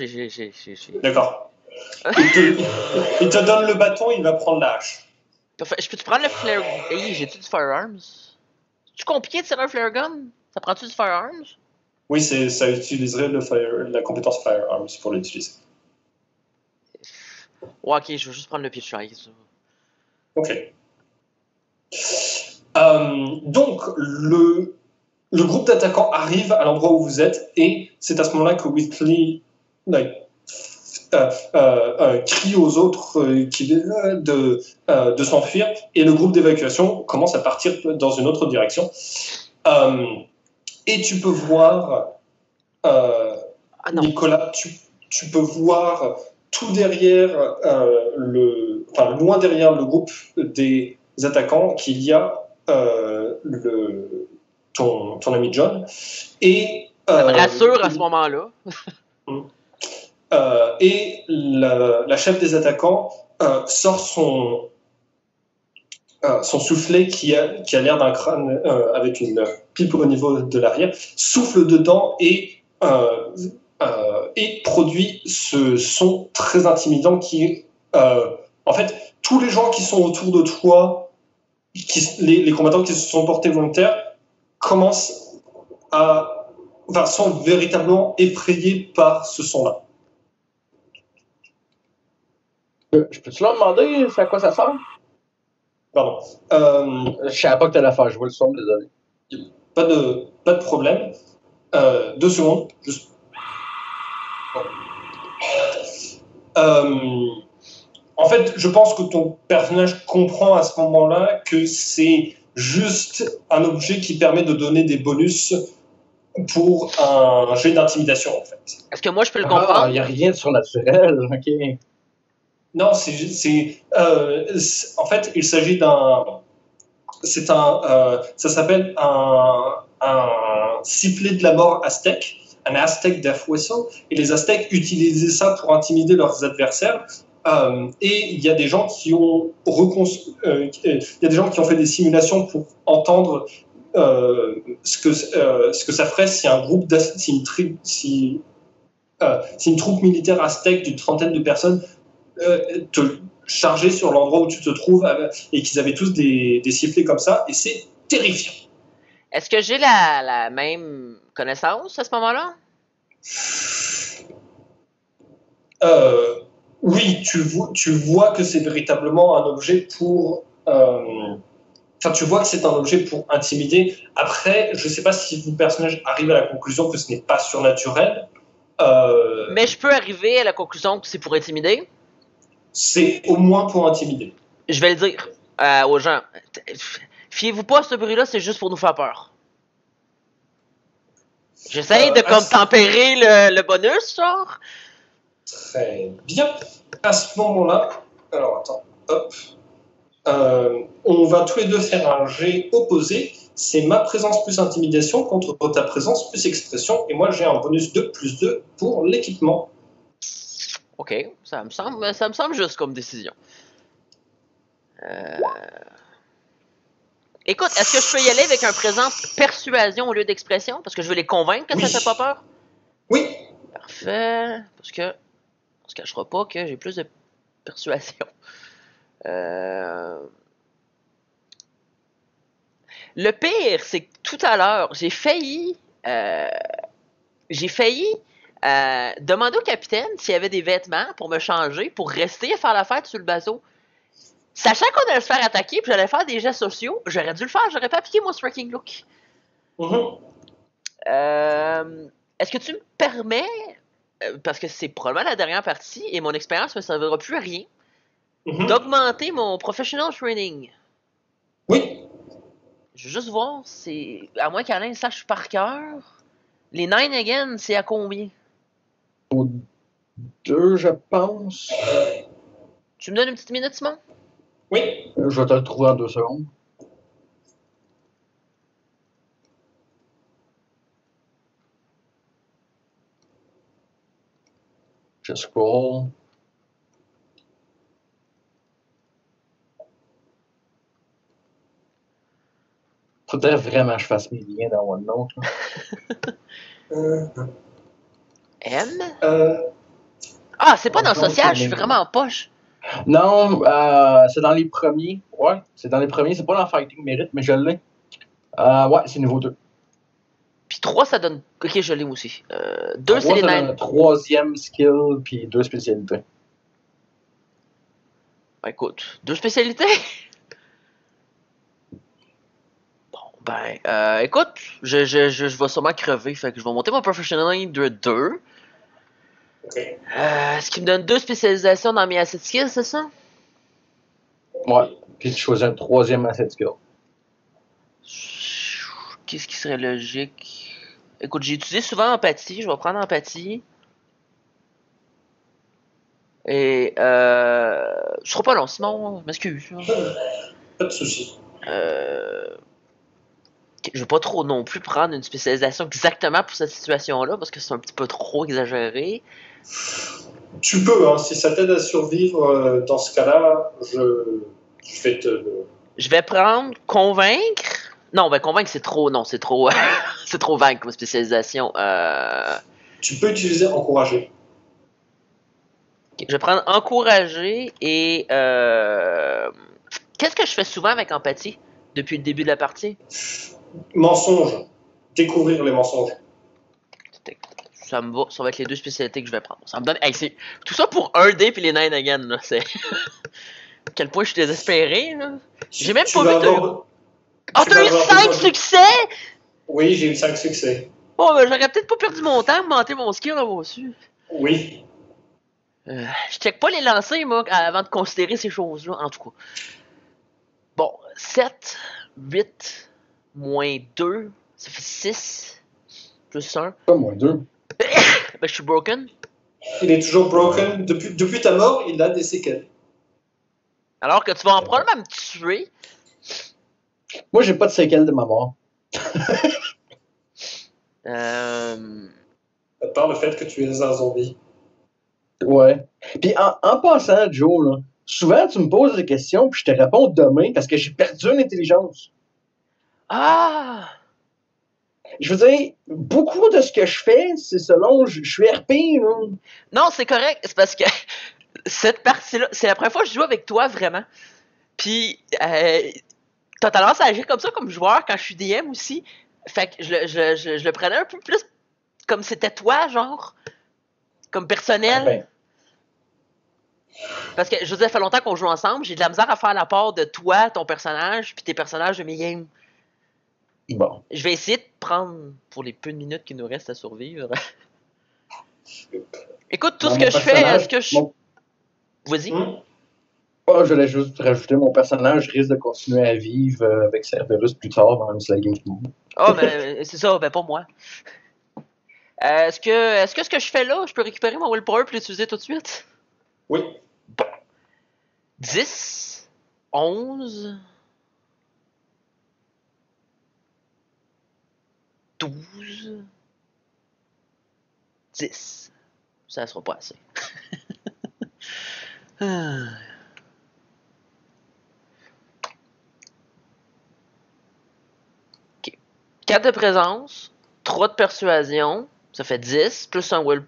D'accord. Il te donne le bâton, il va prendre la hache. Je peux-tu prendre le flare... Hey, j'ai-tu du firearms? C'est-tu compliqué de tirer un flare gun? Ça prend-tu du firearms? Oui, ça utiliserait la compétence firearms pour l'utiliser. Ouais, ok, je vais juste prendre le pied de chaise. Ok. Donc, le groupe d'attaquants arrive à l'endroit où vous êtes et c'est à ce moment-là que Whitley crie aux autres de s'enfuir et le groupe d'évacuation commence à partir dans une autre direction. Et tu peux voir Ah non. Nicolas, tu peux voir tout derrière loin derrière le groupe des attaquants qu'il y a ton ami John. Et, Ça me rassure à ce moment-là. Et la chef des attaquants sort son soufflet qui a l'air d'un crâne avec une pipe au niveau de l'arrière, souffle dedans et produit ce son très intimidant qui en fait, tous les gens qui sont autour de toi, les combattants qui se sont portés volontaires, sont véritablement effrayés par ce son-là. Je peux-tu leur demander à quoi ça sert? Pardon. Je savais pas que t'allais faire jouer le son, désolé. Pas de problème. 2 secondes. Juste. En fait, je pense que ton personnage comprend à ce moment-là que c'est juste un objet qui permet de donner des bonus pour un jet d'intimidation, en fait. Est-ce que moi, je peux le comprendre? Il n'y a rien de surnaturel, ok. Non, en fait, il s'agit ça s'appelle un sifflet de la mort aztèque, un Aztec Death Whistle, et les Aztèques utilisaient ça pour intimider leurs adversaires. Et il y a des gens qui ont fait des simulations pour entendre ce que ça ferait si si une troupe militaire aztèque d'une trentaine de personnes te chargeait sur l'endroit où tu te trouves et qu'ils avaient tous des sifflets comme ça, et c'est terrifiant. Est-ce que j'ai la même connaissance à ce moment-là? Oui, tu vois que c'est véritablement un objet pour... tu vois que c'est un objet pour intimider. Après, je ne sais pas si vos personnages arrivent à la conclusion que ce n'est pas surnaturel. Mais je peux arriver à la conclusion que c'est pour intimider? C'est au moins pour intimider. Je vais le dire aux gens. Fiez-vous pas à ce bruit-là, c'est juste pour nous faire peur. J'essaye de tempérer le bonus, genre. Très bien. À ce moment-là, alors attends, hop. On va tous les deux faire un jet opposé. C'est ma présence plus intimidation contre ta présence plus expression. Et moi, j'ai un bonus de plus 2 pour l'équipement. Ok, ça me semble juste comme décision. Écoute, est-ce que je peux y aller avec un présence persuasion au lieu d'expression? Parce que je veux les convaincre que ça fait pas peur? Oui. Parfait. Parce que on se cachera pas que j'ai plus de persuasion. Le pire, c'est que tout à l'heure, j'ai failli demander au capitaine s'il y avait des vêtements pour me changer, pour rester à faire la fête sur le bateau. Sachant qu'on allait se faire attaquer puis j'allais faire des gestes sociaux, j'aurais dû le faire, j'aurais pas appliqué mon striking look. Est-ce que tu me permets, parce que c'est probablement la dernière partie et mon expérience ne me servira plus à rien, d'augmenter mon professional training? Oui. Je veux juste voir, à moins qu'Alain sache par cœur, les 9 again, c'est à combien? Au 2, je pense. Tu me donnes une petite minute, Simon? Oui. Je vais te le trouver en 2 secondes. Je scroll. Faudrait vraiment que je fasse mes liens dans OneNote. M? Ah, c'est pas dans social, je suis vraiment en poche. Non, c'est dans les premiers. Ouais, c'est dans les premiers. C'est pas dans Fighting Merit, mais je l'ai. Ouais, c'est niveau 2. Puis 3, ça donne... Ok, je l'ai aussi. 2, c'est les 9. 3e skill, puis 2 spécialités. Ben, écoute, 2 spécialités? Bon, ben, écoute, je vais sûrement crever, fait que je vais monter mon Professional de 2. Okay. Ce qui me donne 2 spécialisations dans mes asset skills, c'est ça? Ouais, puis tu choisis un 3e asset skill. Qu'est-ce qui serait logique? Écoute, j'ai utilisé souvent empathie, je vais prendre empathie. Et je serai pas long, sinon, je m'excuse. Pas de souci. Je veux pas trop non plus prendre une spécialisation exactement pour cette situation-là, parce que c'est un petit peu trop exagéré. Tu peux, hein, si ça t'aide à survivre dans ce cas-là, je vais te. Je vais prendre convaincre. Non, ben convaincre c'est trop. Non, c'est trop. c'est trop vague comme spécialisation. Tu peux utiliser encourager. Je vais prendre encourager et. Qu'est-ce que je fais souvent avec empathie depuis le début de la partie? Mensonge. Découvrir les mensonges. Ça me va, ça va être les deux spécialités que je vais prendre. Ça me donne. Hey, c'est tout ça pour un dé puis les 9 again, là. C'est. À quel point je suis désespéré, là. J'ai même pas vu avoir... Ah, t'as eu 5 succès? Oui, j'ai eu 5 succès. Oh, ben j'aurais peut-être pas perdu mon temps à monter mon skill là dessus. Oui. Je check pas les lancers, moi, avant de considérer ces choses-là, en tout cas. Bon, 7, 8, moins 2, ça fait 6, plus 1. Pas moins 2. Ben, je suis broken. Il est toujours broken. Depuis ta mort, il a des séquelles. Alors que tu vas en probablement me tuer. Moi, j'ai pas de séquelles de ma mort. À part le fait que tu es un zombie. Ouais. Puis en passant, Joe, là, souvent tu me poses des questions puis je te réponds demain parce que j'ai perdu une intelligence. Ah! Je veux dire, beaucoup de ce que je fais, c'est selon, je suis RP, là. Non, c'est correct. C'est parce que cette partie-là, c'est la première fois que je joue avec toi, vraiment. Puis, t'as tendance à agir comme ça, comme joueur, quand je suis DM aussi. Fait que je le prenais un peu plus comme c'était toi, genre. Comme personnel. Ah ben. Parce que, je veux dire, ça fait longtemps qu'on joue ensemble. J'ai de la misère à faire la part de toi, ton personnage, puis tes personnages de mes games. Bon. Je vais essayer de prendre, pour les peu de minutes qui nous restent à survivre. Écoute, tout ce que je fais, est-ce que je... Vas-y. Oh, je voulais juste rajouter, mon personnage risque de continuer à vivre avec Cerberus plus tard dans une game. Oh, ben, c'est ça, ben pas moi. Est-ce que ce que je fais là, je peux récupérer mon willpower et l'utiliser tout de suite? Oui. Bon. 10, 11, 12, 10. Ça sera pas assez. Ok. 4 de présence, 3 de persuasion, ça fait 10, plus un will.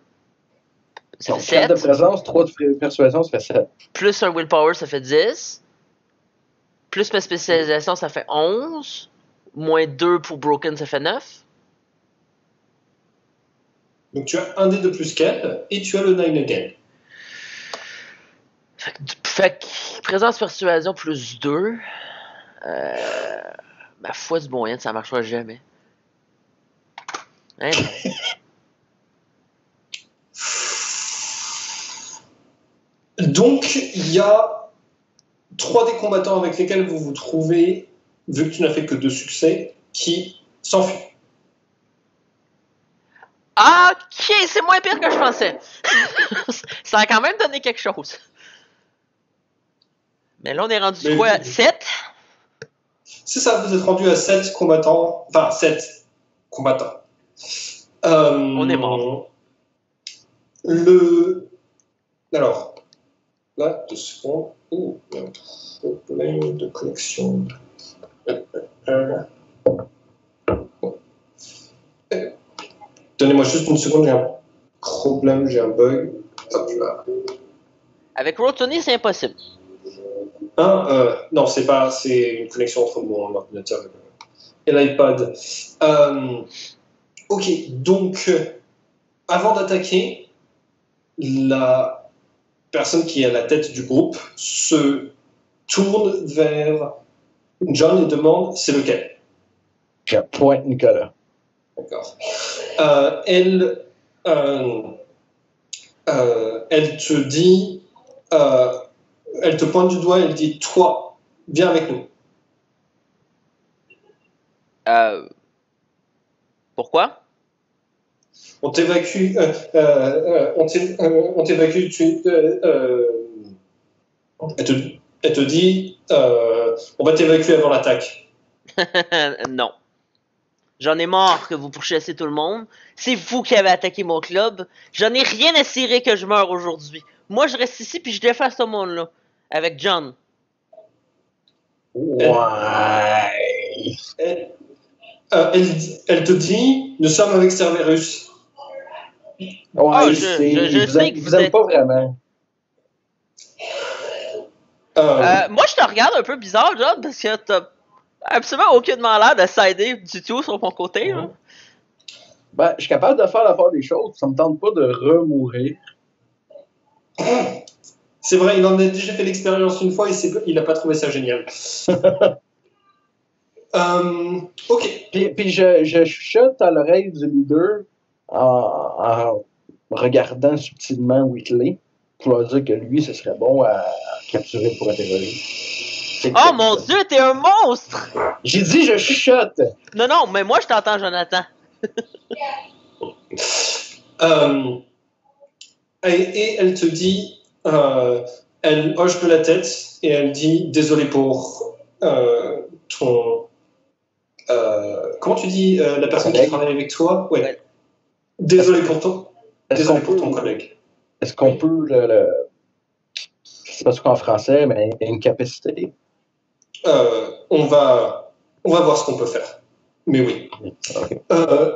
Ça fait 7. 4 de présence, 3 de persuasion, ça fait 7. Plus un willpower, ça fait 10. Plus ma spécialisation, ça fait 11. Moins 2 pour broken, ça fait 9. Donc tu as un dé de plus qu'elle et tu as le 9 again. Fait que présence persuasion plus 2. Ma foi du bon yen, ça marchera jamais. Hein? Donc il y a 3 des combattants avec lesquels vous vous trouvez, vu que tu n'as fait que 2 succès, qui s'enfuient. Ok, c'est moins pire que je pensais. Ça a quand même donné quelque chose. Mais là, on est rendu quoi? 7? C'est ça, vous êtes rendu à 7 combattants. Enfin, 7 combattants. On est mort. Alors, là, 2 secondes. Oh, il y a un problème de connexion. Donnez-moi juste une seconde, j'ai un problème, j'ai un bug. Hop là. Avec Road Tony, c'est impossible. Non, c'est une connexion entre mon ordinateur et l'iPad. Ok, donc, avant d'attaquer, la personne qui est à la tête du groupe se tourne vers John et demande c'est lequel. Je pointe Nicolas. D'accord. Elle te dit, elle te pointe du doigt, elle dit toi, viens avec nous. Pourquoi? On t'évacue. On t'évacue. Elle te dit on va t'évacuer avant l'attaque. Non. J'en ai marre que vous pourchassez tout le monde. C'est vous qui avez attaqué mon club. J'en ai rien à cirer que je meure aujourd'hui. Moi, je reste ici puis je défends ce monde-là. Avec John. Ouais. Elle te dit nous sommes avec Cerberus. Ouais, je sais que vous aime pas vraiment. Moi, je te regarde un peu bizarre, John, parce que t'as absolument aucunement l'air de s'aider du tout sur mon côté. Là. Ben, je suis capable de faire la part des choses. Ça me tente pas de remourir. C'est vrai, il en a déjà fait l'expérience une fois et il n'a pas trouvé ça génial. Ok. Puis je chuchote à l'oreille du leader en regardant subtilement Whitley pour leur dire que lui, ce serait bon à capturer pour interroger. Oh mon Dieu, t'es un monstre! J'ai dit je chuchote! Non, non, mais moi je t'entends, Jonathan. Et elle te dit, elle hoche de la tête et elle dit désolé pour ton. Comment tu dis la personne qui travaille avec toi? Ouais. Désolé pour ton. Désolé pour ton collègue. Est-ce qu'on peut le. Je sais pas ce qu'en français, mais incapacité. On va voir ce qu'on peut faire. Mais oui. Okay.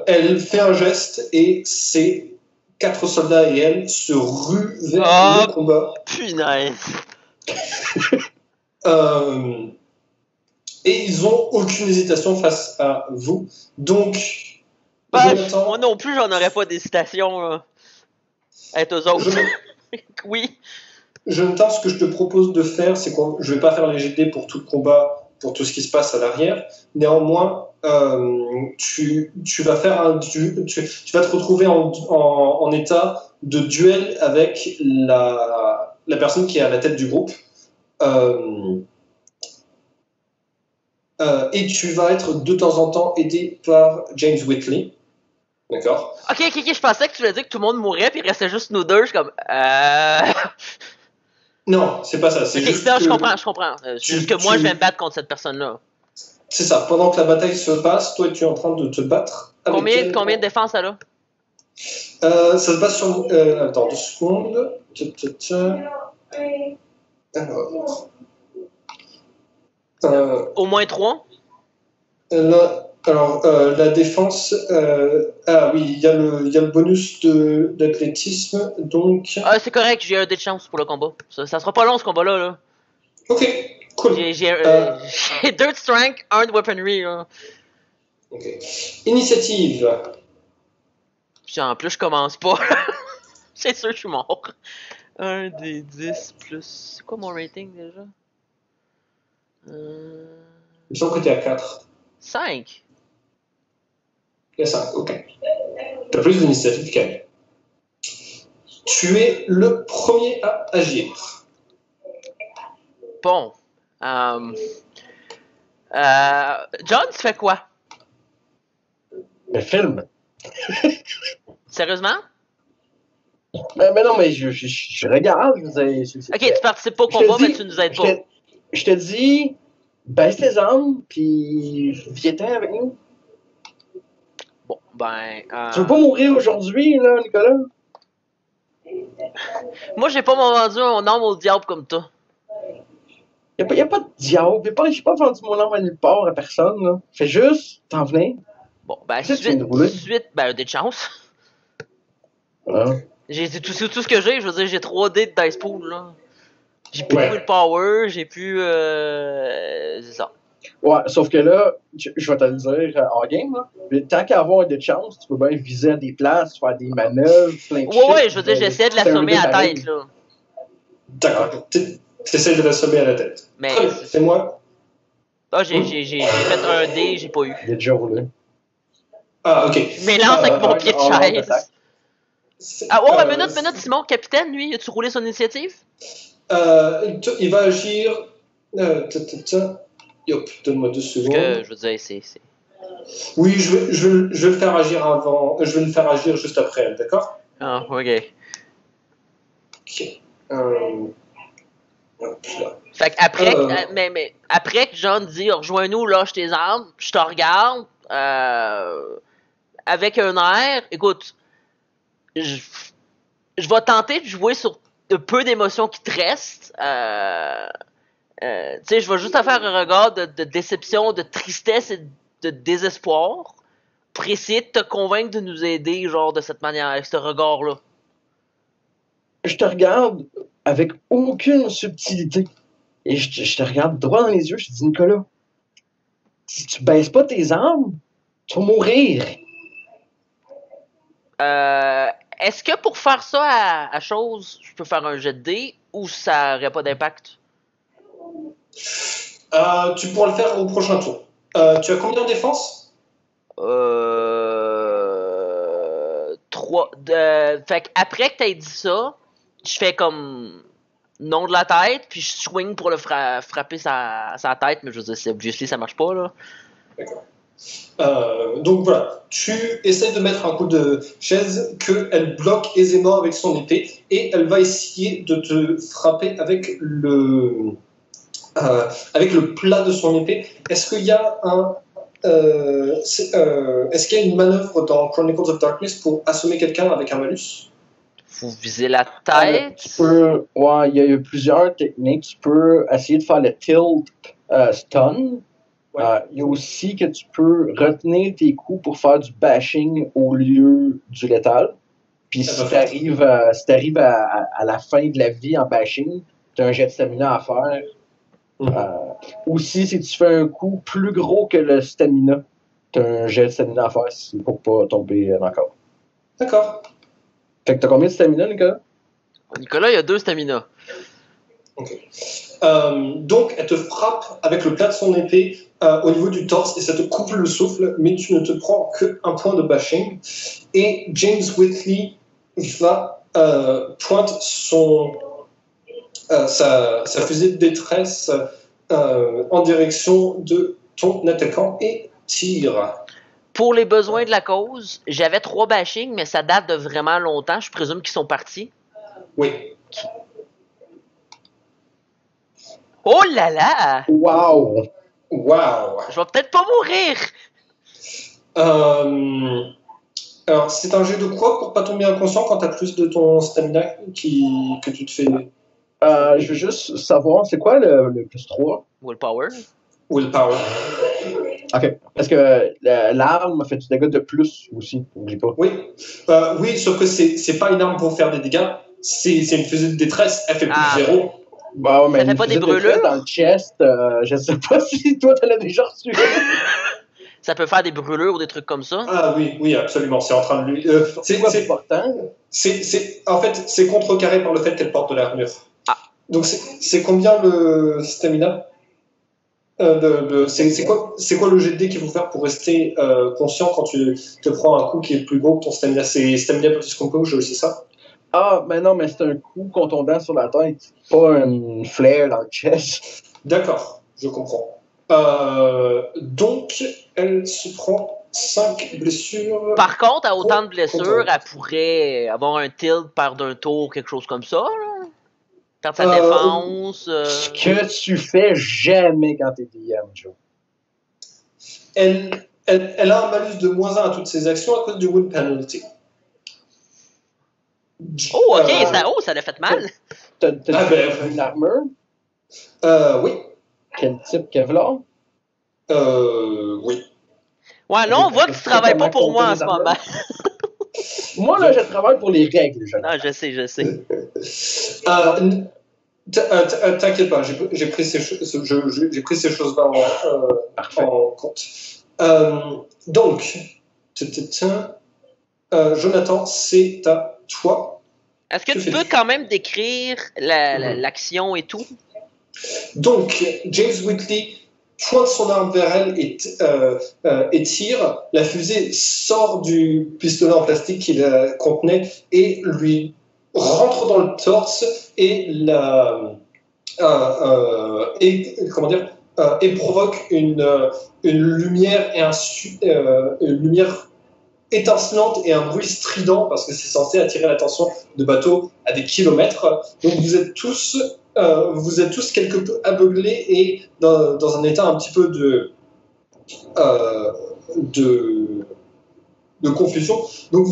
Elle fait un geste et ses 4 soldats et elle se ruent vers le combat. Punaise. Et ils ont aucune hésitation face à vous. Donc, bah, Jonathan, moi non plus, j'en aurais pas d'hésitation. Là. Être aux autres. Oui. Jonathan, ce que je te propose de faire, c'est que je vais pas faire les GD pour tout le combat, pour tout ce qui se passe à l'arrière. Néanmoins, tu vas faire tu vas te retrouver en état de duel avec la personne qui est à la tête du groupe. Et tu vas être de temps en temps aidé par James Whitley. D'accord? Ok, je pensais que tu voulais dire que tout le monde mourrait puis il restait juste nous deux. Je suis comme. Non, c'est pas ça. C'est okay, juste non, que je comprends. C'est juste que moi, je vais me battre contre cette personne-là. C'est ça. Pendant que la bataille se passe, toi, tu es en train de te battre. Avec combien de défense elle a? Ça se passe sur. Attends, 2 secondes. Alors. Au moins 3? La défense. Ah oui, il y a le bonus d'athlétisme, donc. Ah, c'est correct, j'ai un dé de chance pour le combat. Ça sera pas long ce combat-là. Là. Ok, cool. J'ai 2 de strength, 1 de weaponry. Là. Ok. Initiative. Puis en plus, je commence pas. C'est sûr, je suis mort. 1 des 10 plus. C'est quoi mon rating déjà? Il me semble que t'es à 4. 5. Il y a 5, ok. T'as plus d'initiative qu'elle. Tu es le premier à agir. Bon. John, tu fais quoi? Le film. Sérieusement? Mais non, mais je regarde. Ok, tu participes pas au combat, mais tu nous aides pas. Je te dis, baisse tes armes, puis viens-t'en avec nous. Bon, ben. Tu veux pas mourir aujourd'hui, là, Nicolas? Moi, j'ai pas vendu mon âme au diable comme toi. Y a pas de diable. J'ai pas vendu mon âme à nulle part à personne, là. Fais juste t'en venir. Bon, ben, suite, ben, des chances. Ouais. C'est tout ce que j'ai. Je veux dire, j'ai 3 dés de dice pool, là. J'ai plus de power, j'ai plus. C'est ça. Ouais, sauf que là, je vais te le dire en game, là. Tant qu'à avoir des chances, tu peux bien viser à des places, faire des manœuvres, plein de Ouais, je veux dire, j'essaie de l'assommer à la tête, là. D'accord. T'essaies de l'assommer à la tête. Mais. C'est moi. Ah, j'ai fait un dé, j'ai pas eu. Il est déjà roulé. Ah, ok. Je mélange avec mon pied de chaise. Ah, oh, minute, Simon, capitaine, lui, as-tu roulé son initiative? Il va agir. Yop, donne-moi 2 secondes. Parce que, je veux dire, c'est. Oui, je vais le faire agir avant. Je vais le faire agir juste après elle, d'accord? Ah, ok. Ok. Hop là. Fait qu'après, Euh. mais après que John dit rejoins-nous, lâche tes armes, je te regarde avec un air. Écoute, je vais tenter de jouer sur le peu d'émotions qui te restent. Tu sais, je vais juste te faire un regard de déception, de tristesse et de désespoir pour essayer de te convaincre de nous aider, genre, de cette manière, avec ce regard-là. Je te regarde avec aucune subtilité. Et je te regarde droit dans les yeux, je te dis, Nicolas, si tu baisses pas tes armes, tu vas mourir. Est-ce que pour faire ça à chose, je peux faire un jet de dés ou ça n'aurait pas d'impact? Tu pourras le faire au prochain tour. Tu as combien de défense? 3. Fait qu'après que t'aies dit ça, je fais comme non de la tête, puis je swing pour le frapper sa tête, mais je veux dire, c'est obviously ça marche pas, là. D'accord. Donc voilà, tu essaies de mettre un coup de chaise qu'elle bloque aisément avec son épée et elle va essayer de te frapper avec le plat de son épée. Est-ce qu'il y a est-ce qu'il y a une manœuvre dans Chronicles of Darkness pour assommer quelqu'un avec un malus? Faut viser la tête. Ouais, il y a plusieurs techniques. Tu peux essayer de faire le tilt stun. Ouais. Il y a aussi que tu peux retenir tes coups pour faire du bashing au lieu du létal. Puis si tu arrives à la fin de la vie en bashing, tu as un jet de stamina à faire. Aussi, si tu fais un coup plus gros que le stamina, tu as un jet de stamina à faire pour pas tomber encore. D'accord. Fait que t'as combien de stamina, Nicolas? Nicolas, il y a 2 stamina. Ok. Donc, elle te frappe avec le plat de son épée au niveau du torse et ça te coupe le souffle, mais tu ne te prends qu'un point de bashing. Et James Whitley va pointe sa fusée de détresse en direction de ton attaquant et tire. Pour les besoins de la cause, j'avais 3 bashings, mais ça date de vraiment longtemps. Je présume qu'ils sont partis. Oui. Oh là là! Wow! Wow! Je vais peut-être pas mourir! Alors, c'est un jet de quoi pour pas tomber inconscient quand t'as plus de ton stamina que tu te fais? Je veux juste savoir, c'est quoi le plus 3? Willpower. Willpower. Ok, parce que l'arme fait du dégât de plus aussi, n'oublie pas. Oui, oui, sauf que c'est pas une arme pour faire des dégâts, c'est une fusée de détresse, elle fait plus de 0. Bah, mais ça fait pas des brûlures? Dans le chest, je sais pas si toi t'en as déjà reçu. Ça peut faire des brûlures ou des trucs comme ça? Ah oui, absolument, c'est en train de lui... c'est important. En fait, c'est contrecarré par le fait qu'elle porte de l'armure. Ah. Donc c'est combien le stamina? C'est quoi le jet de dés qu'il faut faire pour rester conscient quand tu te prends un coup qui est plus gros que ton stamina? C'est stamina plus composure, c'est ça? Ah, mais non, mais c'est un coup contondant sur la tête, pas un flare dans le chest. D'accord, je comprends. Donc, elle se prend 5 blessures. Par contre, à autant de blessures, elle pourrait avoir un tilt par d'un tour, quelque chose comme ça, là. Quand sa défense... Ce que tu fais jamais quand t'es DM, Joe. Elle a un malus de -1 à toutes ses actions à cause du wound penalty. Oh, ok, ça l'a fait mal. T'as une armure? Oui. Quel type Kevlar? Oui. Ouais, là, on voit que tu travailles pas pour moi en ce moment. Moi, là, je travaille pour les règles. Non, je sais. T'inquiète pas, j'ai pris ces choses-là en compte. Donc, Jonathan, c'est à toi. Est-ce que tu peux quand même décrire l'action et tout? Donc, James Whitley pointe son arme vers elle et tire. La fusée sort du pistolet en plastique qu'il contenait et lui rentre dans le torse et et provoque une lumière une lumière étincelante et un bruit strident parce que c'est censé attirer l'attention de bateaux à des kilomètres. Donc vous êtes tous quelque peu aveuglés et dans un état un petit peu de confusion. Donc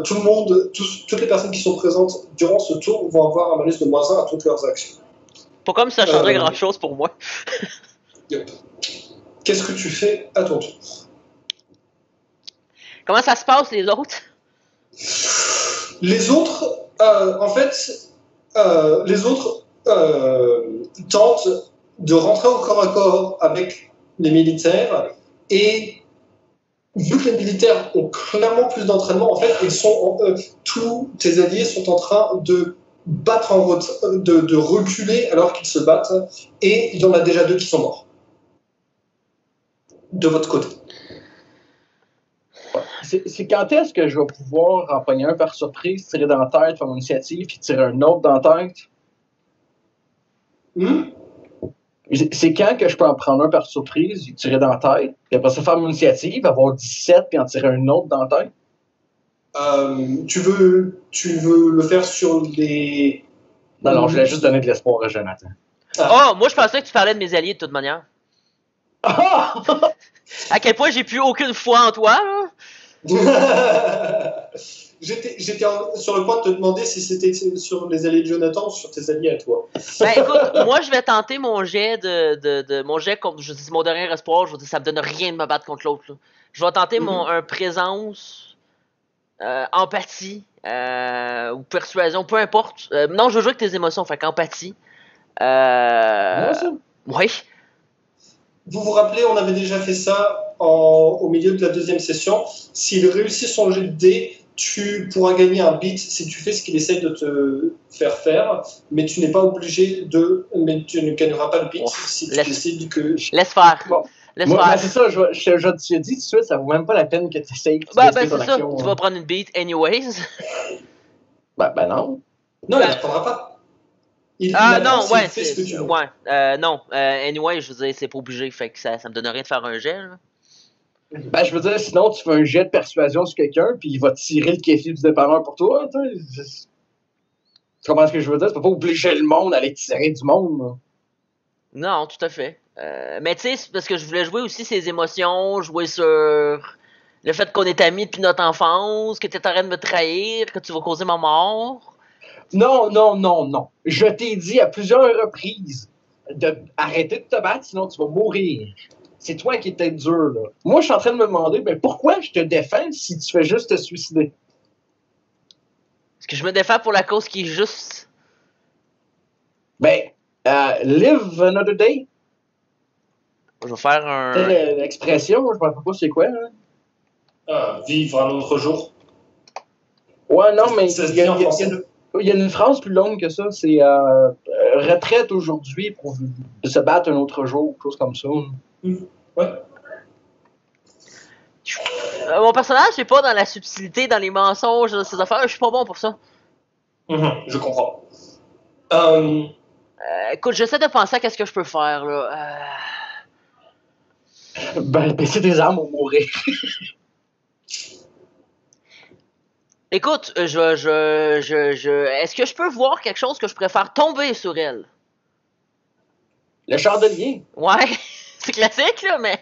tout le monde, toutes les personnes qui sont présentes durant ce tour vont avoir un malus de -1 à toutes leurs actions. Pas comme ça changerait grand chose pour moi. Yep. Qu'est-ce que tu fais à ton tour? Comment ça se passe, les autres? Les autres, en fait, les autres tentent de rentrer au corps à corps avec les militaires et vu que les militaires ont clairement plus d'entraînement, en fait, tous tes alliés sont en train de battre de reculer alors qu'ils se battent et il y en a déjà 2 qui sont morts. De votre côté. C'est quand est-ce que je vais pouvoir en pogner un par surprise, tirer dans la tête, faire mon initiative, puis tirer un autre dans la tête? C'est quand que je peux en prendre un par surprise, tirer dans la tête, puis après ça faire mon initiative, avoir 17, puis en tirer un autre dans la tête? Tu veux le faire sur les... Non, je voulais juste donner de l'espoir à Jonathan. Oh, moi je pensais que tu parlais de mes alliés de toute manière. À quel point j'ai plus aucune foi en toi, là? J'étais sur le point de te demander si c'était sur les alliés de Jonathan ou sur tes alliés à toi. Ben écoute, moi je vais tenter mon jet mon jet contre, je dis mon dernier espoir, je veux dire, ça me donne rien de me battre contre l'autre, là. Je vais tenter un présence, empathie, ou persuasion, peu importe. Non, je veux jouer avec tes émotions, fait qu'empathie. Moi, ça? Oui. Vous vous rappelez, on avait déjà fait ça au milieu de la 2e session. S'il réussit son jet de dés, tu pourras gagner un beat si tu fais ce qu'il essaie de te faire, mais tu n'es pas obligé mais tu ne gagneras pas le beat si tu décides que... Laisse faire. Bon. Laisse Moi, faire. c'est ça, je te dis tout de suite, ça vaut même pas la peine que tu essayes. Ben c'est ça, tu vas prendre une beat anyways. Ben non. Non, il ne la prendra pas. Non, ouais, fait ce que tu veux. Ouais, non, anyway, je veux dire, c'est pas obligé, fait que ça me donne rien de faire un jet, là. Ben, je veux dire, sinon, tu fais un jet de persuasion sur quelqu'un, puis il va tirer le caissier du dépanneur pour toi, tu comprends ce que je veux dire? Tu peux pas obliger le monde à aller tirer du monde, là. Non, tout à fait. Mais tu sais, c'est parce que je voulais jouer aussi ses émotions, jouer sur le fait qu'on est amis depuis notre enfance, que t'es en train de me trahir, que tu vas causer ma mort. Non. Je t'ai dit à plusieurs reprises d'arrêter de te battre, sinon tu vas mourir. C'est toi qui étais dur, là. Moi, je suis en train de me demander, pourquoi je te défends si tu fais juste te suicider? Parce que je me défends pour la cause qui est juste. Live another day. Je vais faire un... C'est l'expression, je ne sais pas c'est quoi, hein? Vivre un autre jour. Ouais, non, mais Ça se dit en français. il y a une phrase plus longue que ça, c'est retraite aujourd'hui pour se battre un autre jour, quelque chose comme ça. Ouais. Mon personnage n'est pas dans la subtilité, dans les mensonges, dans ces affaires, je suis pas bon pour ça. Je comprends. Écoute, j'essaie de penser à qu'est-ce que je peux faire, là. Baisser des armes ou mourir. Écoute, est-ce que je peux voir quelque chose que je préfère tomber sur elle? Le chandelier. Ouais, c'est classique, là, mais...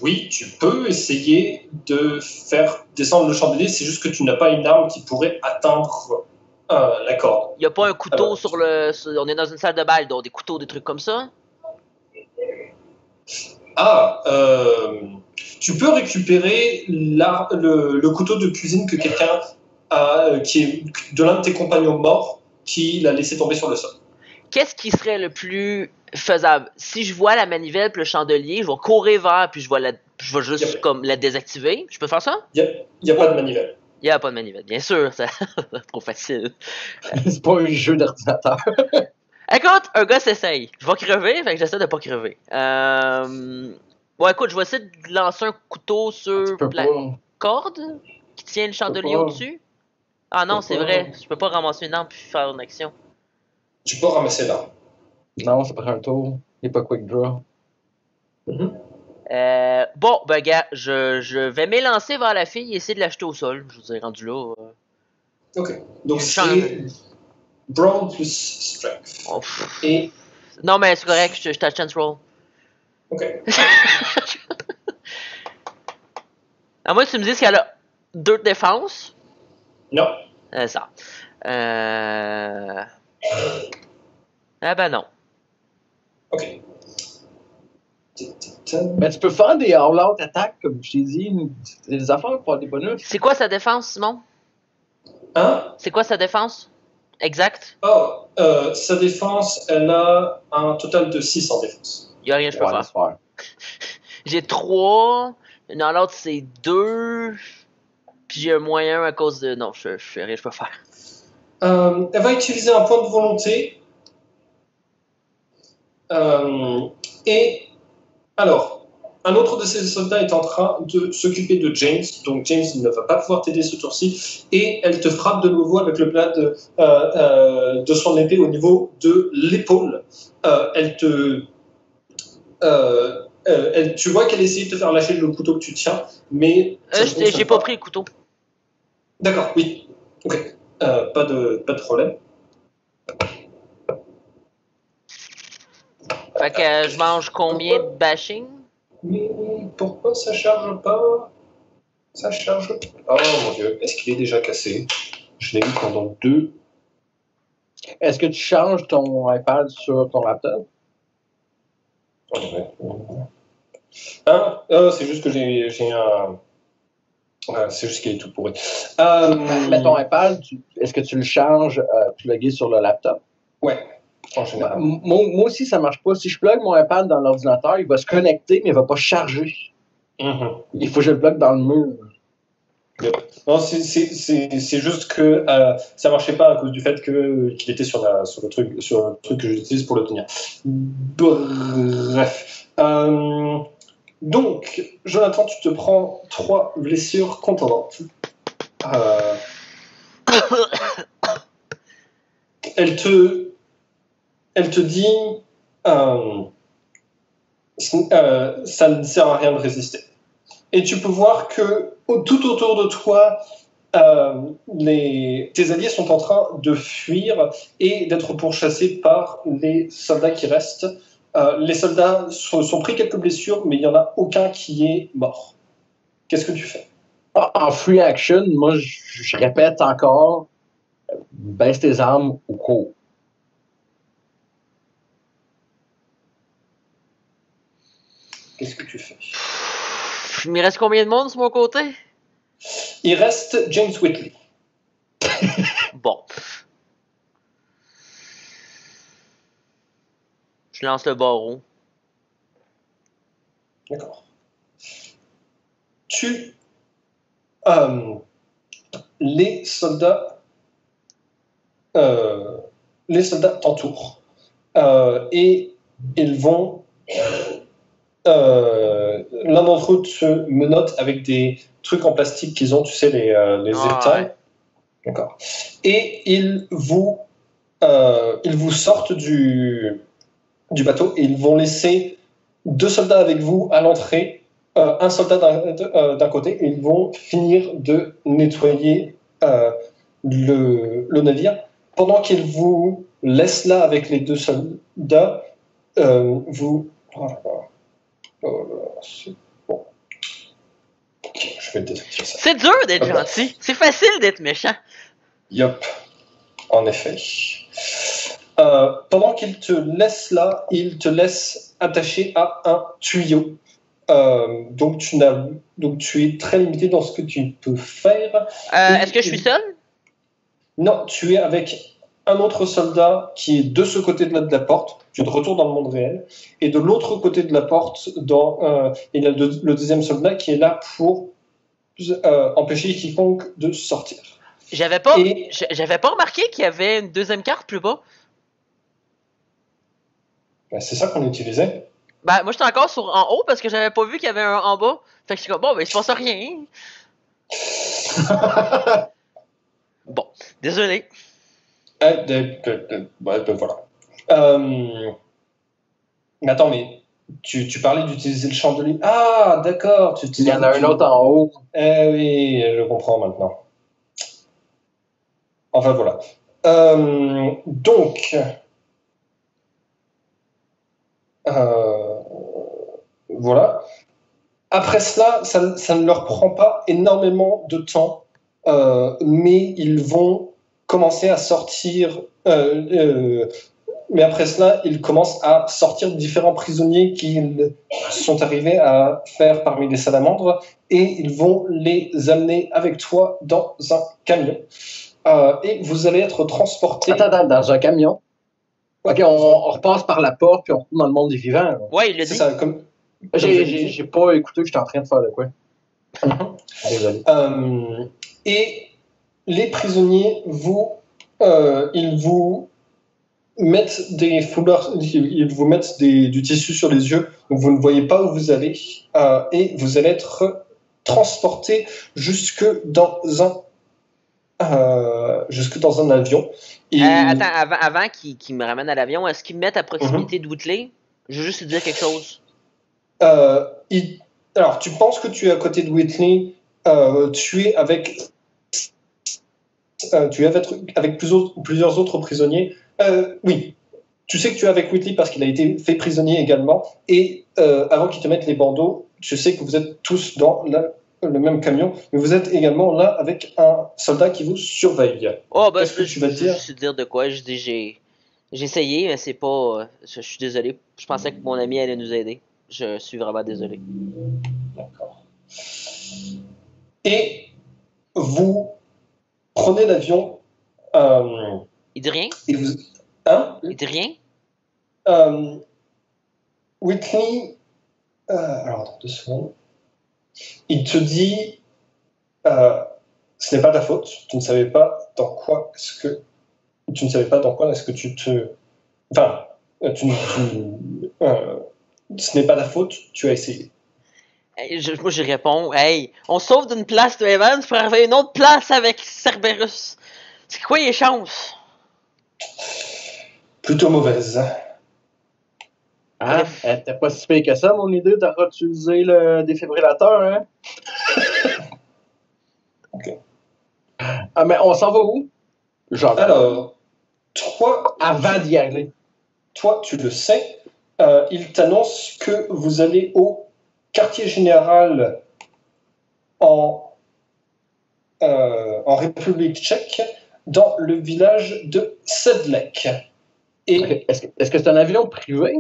Oui, tu peux essayer de faire descendre le chandelier, c'est juste que tu n'as pas une arme qui pourrait atteindre la corde. Il n'y a pas un couteau on est dans une salle de bal, donc des couteaux, des trucs comme ça? Tu peux récupérer le couteau de cuisine que quelqu'un a, qui est de l'un de tes compagnons morts, qui l'a laissé tomber sur le sol. Qu'est-ce qui serait le plus faisable? Si je vois la manivelle et le chandelier, je vais courir vers, puis je vais juste comme la désactiver. Je peux faire ça? Il n'y a pas de manivelle. Il n'y a pas de manivelle, bien sûr, c'est trop facile. C'est pas un jeu d'ordinateur. Écoute, un gars s'essaye. Je vais crever, fait que j'essaie de pas crever. Bon, écoute, je vais essayer de lancer un couteau sur la corde qui tient le chandelier au-dessus. Ah non, c'est vrai, je peux pas ramasser une arme puis faire une action. Tu peux ramasser l'arme. Non, ça prend un tour. Il n'est pas quick draw. Bon, ben, gars, je vais m'élancer vers la fille et essayer de l'acheter au sol. Je vous ai rendu là. Ok. Donc Je c'est Brawl plus Strength. Oh, pff. Et. Non, mais c'est correct, je t'ai chance roll. Ok. À moins que tu me dises qu'elle a 2 de défense. Non. Ça. Ah ben non. Ok. Mais tu peux faire des all-out attaques, comme je t'ai dit, des affaires pour avoir des bonus. C'est quoi sa défense, Simon? Hein? C'est quoi sa défense? Exact? Oh, sa défense, elle a un total de 6 en défense. Y'a rien que je peux Ouais, faire. laisse faire. J'ai 3. Dans l'autre, c'est 2. Puis j'ai un moyen à cause de. Non, je fais rien, je peux faire. Elle va utiliser un point de volonté. Et alors, un autre de ses soldats est en train de s'occuper de James. Donc James ne va pas pouvoir t'aider ce tour-ci. Et elle te frappe de nouveau avec le plat de son épée au niveau de l'épaule. Tu vois qu'elle essaie de te faire lâcher le couteau que tu tiens, mais J'ai pas pris le couteau. D'accord, oui. Ok. Pas de problème. Fait que je mange combien de bashing? Mais pourquoi ça charge pas? Ça charge pas. Oh mon dieu, est-ce qu'il est déjà cassé? Je l'ai eu pendant 2. Est-ce que tu changes ton iPad sur ton laptop? C'est juste que j'ai un. C'est juste qu'il est tout pourri. Mais ton iPad, est-ce que tu le changes plugué sur le laptop? Ouais, en général. Moi aussi, ça marche pas. Si je plug mon iPad dans l'ordinateur, il va se connecter, mais il va pas charger. Il faut que je le plug dans le mur. Yep. Non, c'est juste que ça marchait pas à cause du fait qu'il était sur le truc que j'utilise pour le tenir. Bref. Donc, Jonathan, tu te prends 3 blessures contendantes. Elle te dit ça ne sert à rien de résister. Et tu peux voir que tout autour de toi, tes alliés sont en train de fuir et d'être pourchassés par les soldats qui restent. Les soldats sont pris quelques blessures, mais il n'y en a aucun qui est mort. Qu'est-ce que tu fais? En free action, moi, je répète encore, baisse tes armes ou cours. Qu'est-ce que tu fais? Il me reste combien de monde sur mon côté? Il reste James Whitley. Bon. Je lance le barreau. D'accord. Les soldats t'entourent et ils vont. L'un d'entre eux te menotte avec des trucs en plastique qu'ils ont, tu sais, les zip-ties. Ouais. D'accord. Et ils vous sortent du bateau et ils vont laisser 2 soldats avec vous à l'entrée, un soldat d'un côté, et ils vont finir de nettoyer le navire. Pendant qu'ils vous laissent là avec les 2 soldats, vous... c'est bon. Ok, je vais le désactiver ça. C'est dur d'être gentil. C'est facile d'être méchant. Yup, en effet. Pendant qu'il te laisse là, il te laisse attaché à un tuyau. Donc tu es très limité dans ce que tu peux faire. Est-ce que je suis seul? Non, tu es avec un autre soldat qui est de ce côté de la porte. Tu es de retour dans le monde réel. Et de l'autre côté de la porte, il y a le deuxième soldat qui est là pour empêcher quiconque de sortir. J'avais pas remarqué qu'il y avait une deuxième carte plus bas. Ben, c'est ça qu'on utilisait. Ben, moi, j'étais encore en haut parce que j'avais pas vu qu'il y avait un en bas. Fait que j'étais comme, bon, ben, il se passe rien. Bon, désolé. Ben voilà. Attends, mais tu parlais d'utiliser le chandelier. Ah, d'accord. Il y en a un autre en haut. Eh oui, je comprends maintenant. Enfin, voilà. Donc, voilà. Après cela, ça ne leur prend pas énormément de temps, mais ils vont commencer à sortir. Mais après cela, ils commencent à sortir différents prisonniers qu'ils sont arrivés à faire parmi les salamandres et ils vont les amener avec toi dans un camion. Et vous allez être transporté. Attends, dans un camion. Ok, on repasse par la porte puis on retourne dans le monde des vivants. Là. Ouais, il l'a C'est dit. ça, comme. J'ai pas écouté, j'étais en train de faire de quoi. Désolé. Et les prisonniers, ils vous mettent des foulards, ils vous mettent du tissu sur les yeux, donc vous ne voyez pas où vous allez, et vous allez être transporté jusque dans un avion. Et... Attends, avant qu'il me ramène à l'avion, est-ce qu'ils me mettent à proximité de Whitley? Je veux juste te dire quelque chose. Alors, tu penses que tu es à côté de Whitley, tu es avec plusieurs autres prisonniers. Oui, tu sais que tu es avec Whitley parce qu'il a été fait prisonnier également. Et avant qu'ils te mettent les bandeaux, tu sais que vous êtes tous dans le même camion, mais vous êtes également là avec un soldat qui vous surveille. Oh, ben, Qu'est-ce que tu vas dire? Je dire de quoi? J'ai essayé, mais c'est pas. Je suis désolé. Je pensais que mon ami allait nous aider. Je suis vraiment désolé. D'accord. Et vous prenez l'avion. Il dit rien? Et vous... Hein? Il dit rien? Whitley. Alors, attends 2 secondes. Il te dit ce n'est pas ta faute. Tu ne savais pas dans quoi est-ce que. Tu ne savais pas dans quoi est-ce que tu te. Enfin, ce n'est pas ta faute, tu as essayé. Moi, je réponds, hey, on sauve d'une place de Evans pour arriver à une autre place avec Cerberus. C'est quoi les chances? Plutôt mauvaise. Ah, t'es pas si pire que ça, mon idée, d'avoir utilisé le défibrillateur, hein? Ok. Ah, mais on s'en va où? Genre. Alors, toi. Avant d'y aller. Toi, tu le sais. Il t'annonce que vous allez au quartier général en République tchèque, dans le village de Sedlec. Et okay. Est-ce que c'est un avion privé?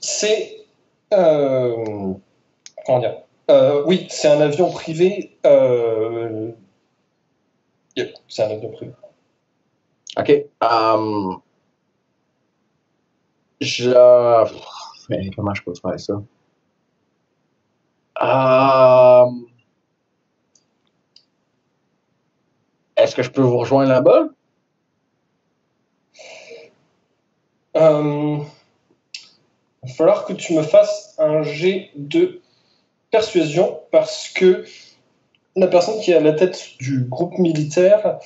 C'est... comment dire? Oui, c'est un avion privé. Yep, c'est un avion privé. OK. Mais comment je peux faire ça? Est-ce que je peux vous rejoindre là-bas? Il va falloir que tu me fasses un jet de persuasion parce que la personne qui est à la tête du groupe militaire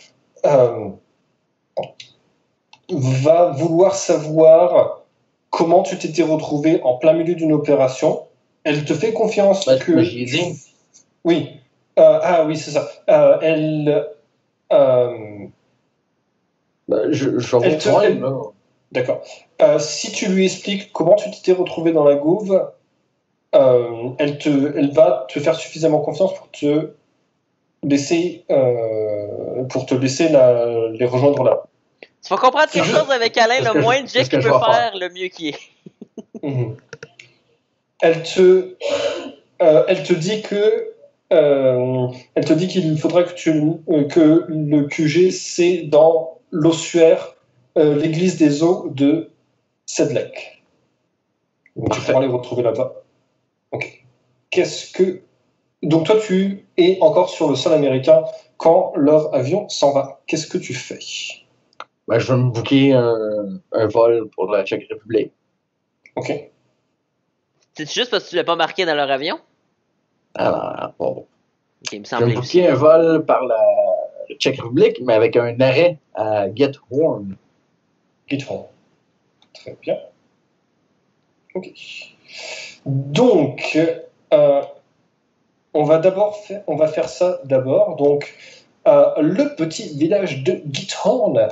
va vouloir savoir comment tu t'étais retrouvé en plein milieu d'une opération. Elle te fait confiance que... J'y ai dit. Oui. Oui, c'est ça. Je vais vous rejoindre, là. D'accord. Si tu lui expliques comment tu t'étais retrouvé dans la gouve, elle va te faire suffisamment confiance pour te laisser, les rejoindre là. Tu vas comprendre quelque chose avec Alain, le moins de jet qu'il peut faire, le mieux qu'il est. Elle te dit que elle te dit qu'il faudra que le QG c'est dans l'ossuaire, l'église des eaux de Sedlec. Donc tu pourras les retrouver là-bas. Ok. Donc toi tu es encore sur le sol américain quand leur avion s'en va. Qu'est-ce que tu fais? Ben, je vais me booker un vol pour la Tchèque République. Ok. C'est juste parce que tu l'as pas marqué dans leur avion? Alors, bon. Okay, je vais me booker un vol par la Tchèque République, mais avec un arrêt à Gethorn. Gethorn. Très bien. Ok. Donc, on va faire ça d'abord. Donc, le petit village de Githorn,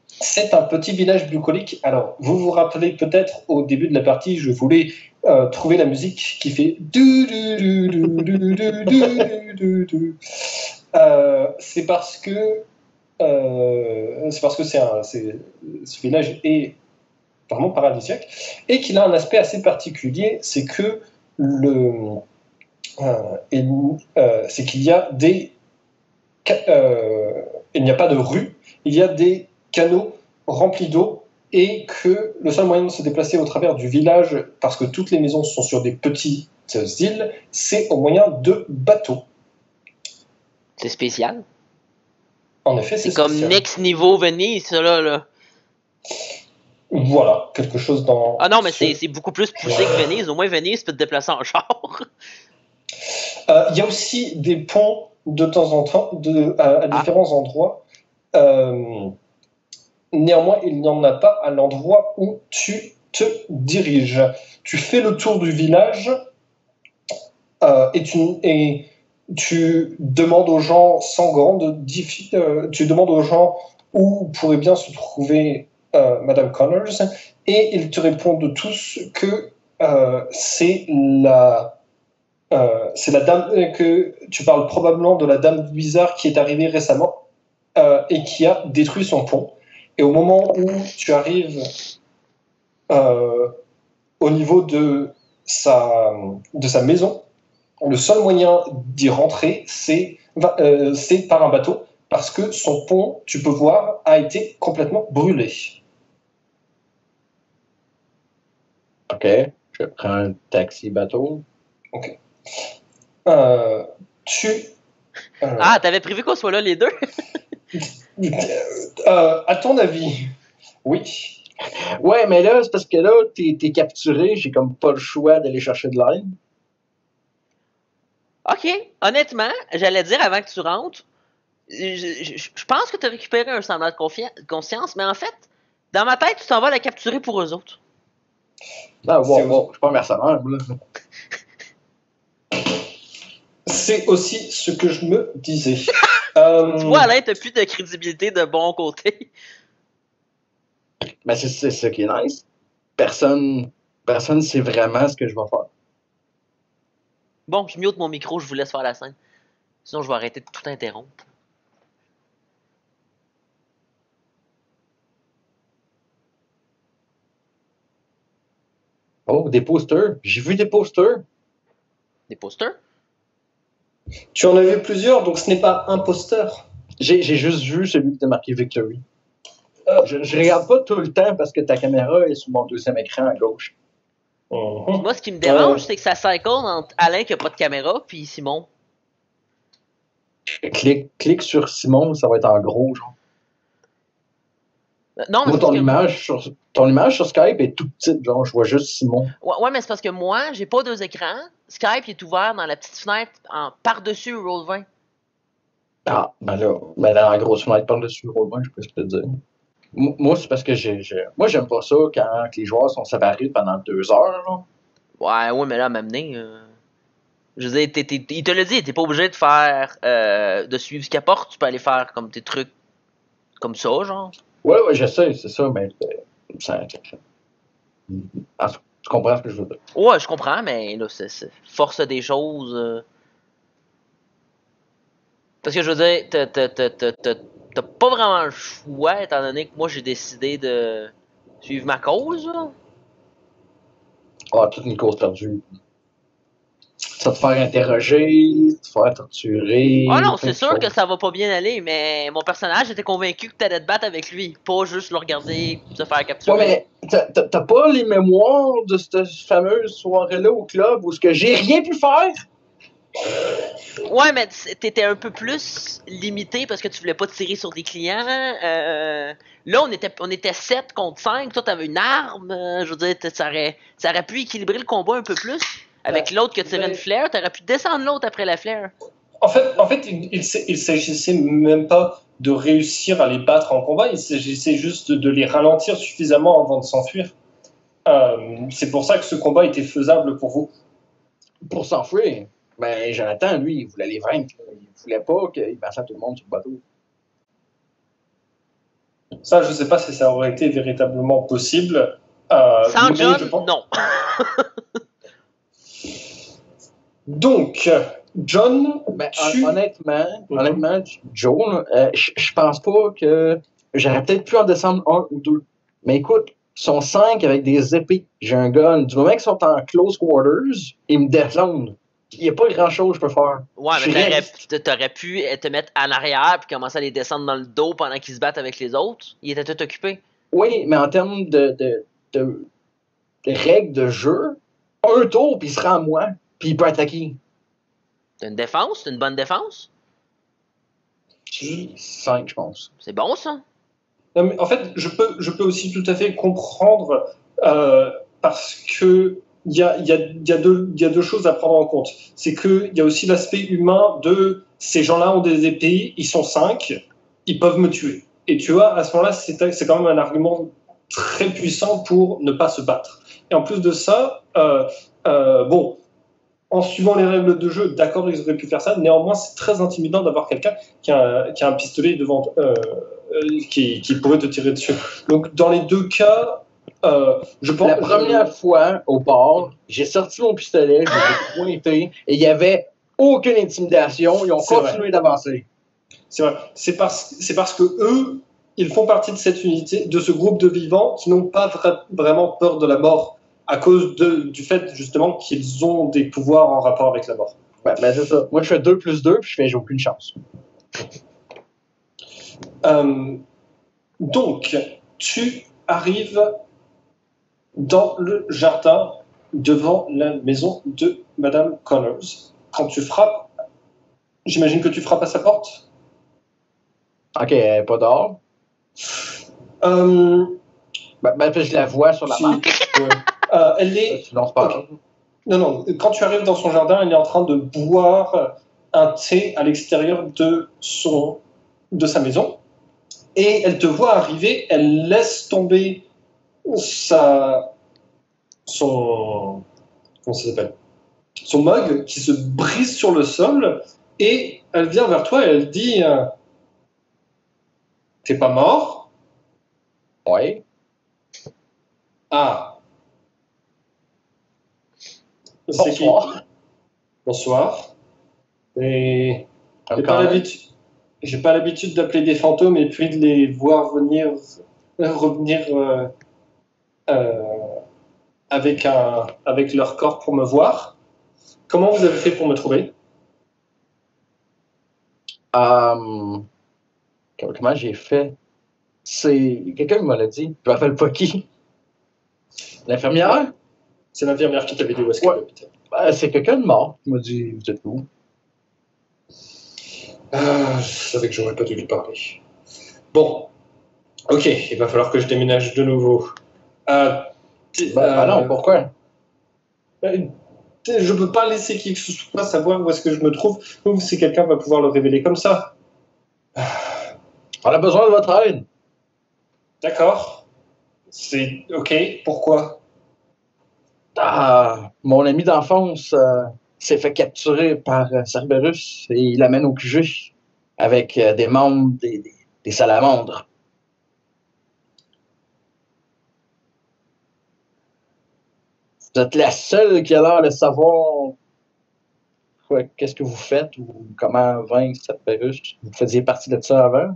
c'est un petit village bucolique. Alors, vous vous rappelez peut-être au début de la partie, je voulais trouver la musique qui fait c'est parce que ce village est vraiment paradisiaque et qu'il a un aspect assez particulier, c'est que c'est qu'il y a il n'y a pas de rue, il y a des canaux remplis d'eau et que le seul moyen de se déplacer au travers du village, parce que toutes les maisons sont sur des petites îles, c'est au moyen de bateaux. C'est spécial. En effet, c'est comme spécial. next niveau Venise, ça là. Voilà, quelque chose dans... Ah non, mais c'est beaucoup plus poussé que Venise. Au moins, Venise peut te déplacer en char. Il y a aussi des ponts de temps en temps à différents endroits. Néanmoins, il n'y en a pas à l'endroit où tu te diriges. Tu fais le tour du village et tu demandes aux gens sans grande difficulté, tu demandes aux gens où pourrait bien se trouver Madame Connors, et ils te répondent tous que c'est la dame, que tu parles probablement de la dame bizarre qui est arrivée récemment et qui a détruit son pont. Et au moment où tu arrives au niveau de sa maison, le seul moyen d'y rentrer, c'est par un bateau, parce que son pont, tu peux voir, a été complètement brûlé. Ok, je prends un taxi bateau. Ok. T'avais prévu qu'on soit là les deux? À ton avis, oui. Ouais, mais là, c'est parce que là, t'es capturé, j'ai comme pas le choix d'aller chercher de l'aide. Ok, honnêtement, j'allais dire avant que tu rentres, je pense que tu as récupéré un semblant de conscience, mais en fait, dans ma tête, tu t'en vas la capturer pour eux autres. Ah, wow, je suis pas un mercenaire, là. C'est aussi ce que je me disais. Tu vois, Alain, t'as plus de crédibilité de bon côté. Mais c'est ce qui est nice. Personne sait vraiment ce que je vais faire. Bon, je mute mon micro, je vous laisse faire la scène. Sinon, je vais arrêter de tout interrompre. Oh, des posters. J'ai vu des posters. Des posters? Tu en as vu plusieurs, donc ce n'est pas un poster. J'ai juste vu celui qui était marqué Victory. Je regarde pas tout le temps parce que ta caméra est sur mon deuxième écran à gauche. Moi, ce qui me dérange, c'est que ça cycle entre Alain qui a pas de caméra, puis Simon. Clique sur Simon, ça va être en gros, genre. Non, mais moi, ton image sur Skype est toute petite, genre, je vois juste Simon. Ouais, mais c'est parce que moi, j'ai pas deux écrans. Skype est ouvert dans la petite fenêtre par-dessus Roll20. Ah, ben là, dans la grosse fenêtre par-dessus Roll20, je peux te le dire. Moi, c'est parce que moi, j'aime pas ça quand les joueurs sont séparés pendant 2 heures, genre. Ouais, mais là, m'amener. Je veux dire, il te l'a dit, t'es pas obligé de faire. De suivre ce qu'il apporte, tu peux aller faire comme tes trucs comme ça, genre. Ouais, je sais, c'est ça, mais tu comprends ce que je veux dire. Ouais, je comprends, mais là, c'est force des choses. Parce que je veux dire, t'as pas vraiment le choix, étant donné que moi, j'ai décidé de suivre ma cause, là. Ah, toute une cause perdue. Ça te faire interroger, te faire torturer. Ah non, c'est sûr que ça va pas bien aller, mais mon personnage était convaincu que t'allais te battre avec lui, pas juste le regarder se faire capturer. Ouais, mais t'as pas les mémoires de cette fameuse soirée-là au club où ce que j'ai rien pu faire? Ouais, mais t'étais un peu plus limité parce que tu voulais pas tirer sur des clients. Là, on était 7 contre 5. Toi, t'avais une arme. Je veux dire, ça aurait pu équilibrer le combat un peu plus. Avec l'autre que tirait une flare, t'aurais pu descendre l'autre après la flare. En fait, il s'agissait même pas de réussir à les battre en combat. Il s'agissait juste de les ralentir suffisamment avant de s'enfuir. C'est pour ça que ce combat était faisable pour vous. Pour s'enfuir. Ben, Jonathan, lui, il voulait les vaincre. Il voulait pas qu'il passait tout le monde sur le bateau. Ça, je ne sais pas si ça aurait été véritablement possible. Sans mais John, je pense- non. Donc, John, Ben, tu... honnêtement, Joe, je pense pas que j'aurais peut-être pu en descendre un ou deux. Mais écoute, ils sont 5 avec des épées. J'ai un gun. Du moment qu'ils sont en close quarters, ils me descendent. Il n'y a pas grand-chose que je peux faire. Ouais, Je suis mais réaliste. t'aurais pu te mettre en arrière puis commencer à les descendre dans le dos pendant qu'ils se battent avec les autres. Ils étaient tous occupés. Oui, mais en termes de règles de jeu, un tour, puis il sera à moi, puis il peut attaquer. T'as une défense? T'as une bonne défense? 5, je pense. C'est bon, ça? Non, mais en fait, je peux aussi tout à fait comprendre parce que il y a deux choses à prendre en compte. C'est qu'il y a aussi l'aspect humain de ces gens-là ont des épées, ils sont 5, ils peuvent me tuer. Et tu vois, à ce moment-là, c'est quand même un argument très puissant pour ne pas se battre. Et en plus de ça, bon, en suivant les règles de jeu, d'accord, ils auraient pu faire ça. Néanmoins, c'est très intimidant d'avoir quelqu'un qui a un pistolet devant, qui pourrait te tirer dessus. Donc, dans les deux cas, je pense. La première fois au port, j'ai sorti mon pistolet, je l'ai pointé, et il n'y avait aucune intimidation. Ils ont C'est continué d'avancer. C'est vrai. C'est parce que eux, ils font partie de cette unité, de ce groupe de vivants qui n'ont pas vraiment peur de la mort à cause du fait justement qu'ils ont des pouvoirs en rapport avec la mort. Ouais, ben c'est ça. Moi, je fais 2 plus 2, puis je fais j'ai aucune chance. Donc, tu arrives dans le jardin devant la maison de Madame Connors. Quand tu frappes, j'imagine que tu frappes à sa porte. Ok, elle n'est pas dehors. Ben, je la vois sur la Si. map. Elle est. Sinon, c'est pas Ok. grave. Non. Quand tu arrives dans son jardin, elle est en train de boire un thé à l'extérieur de sa maison. Et elle te voit arriver, elle laisse tomber son comment ça s'appelle, son mug qui se brise sur le sol et elle vient vers toi et elle dit t'es pas mort? Ouais. Ah. C'est qui? Bonsoir. Bonsoir. Et Comme quand même. j'ai pas l'habitude d'appeler des fantômes et puis de les voir revenir avec leur corps pour me voir. Comment vous avez fait pour me trouver? Comment j'ai fait? C'est. Quelqu'un me l'a dit. Je me rappelle pas qui. L'infirmière? C'est l'infirmière qui t'avait dit où est-ce Ouais. qu'elle habitait. Ben, c'est quelqu'un de mort qui m'a dit vous êtes où? Je savais que j'aurais pas dû lui parler. Bon, ok, il va falloir que je déménage de nouveau. Non, pourquoi? Je peux pas laisser qui que ce soit savoir où est-ce que je me trouve, ou si quelqu'un va pouvoir le révéler comme ça. On a besoin de votre aide. D'accord. C'est ok, pourquoi? Mon ami d'enfance s'est fait capturer par Cerberus et il l'amène au QG avec des membres des salamandres. Vous êtes la seule qui a l'air de savoir qu'est-ce que vous faites ou comment vaincre Cerberus. Vous faisiez partie de ça avant?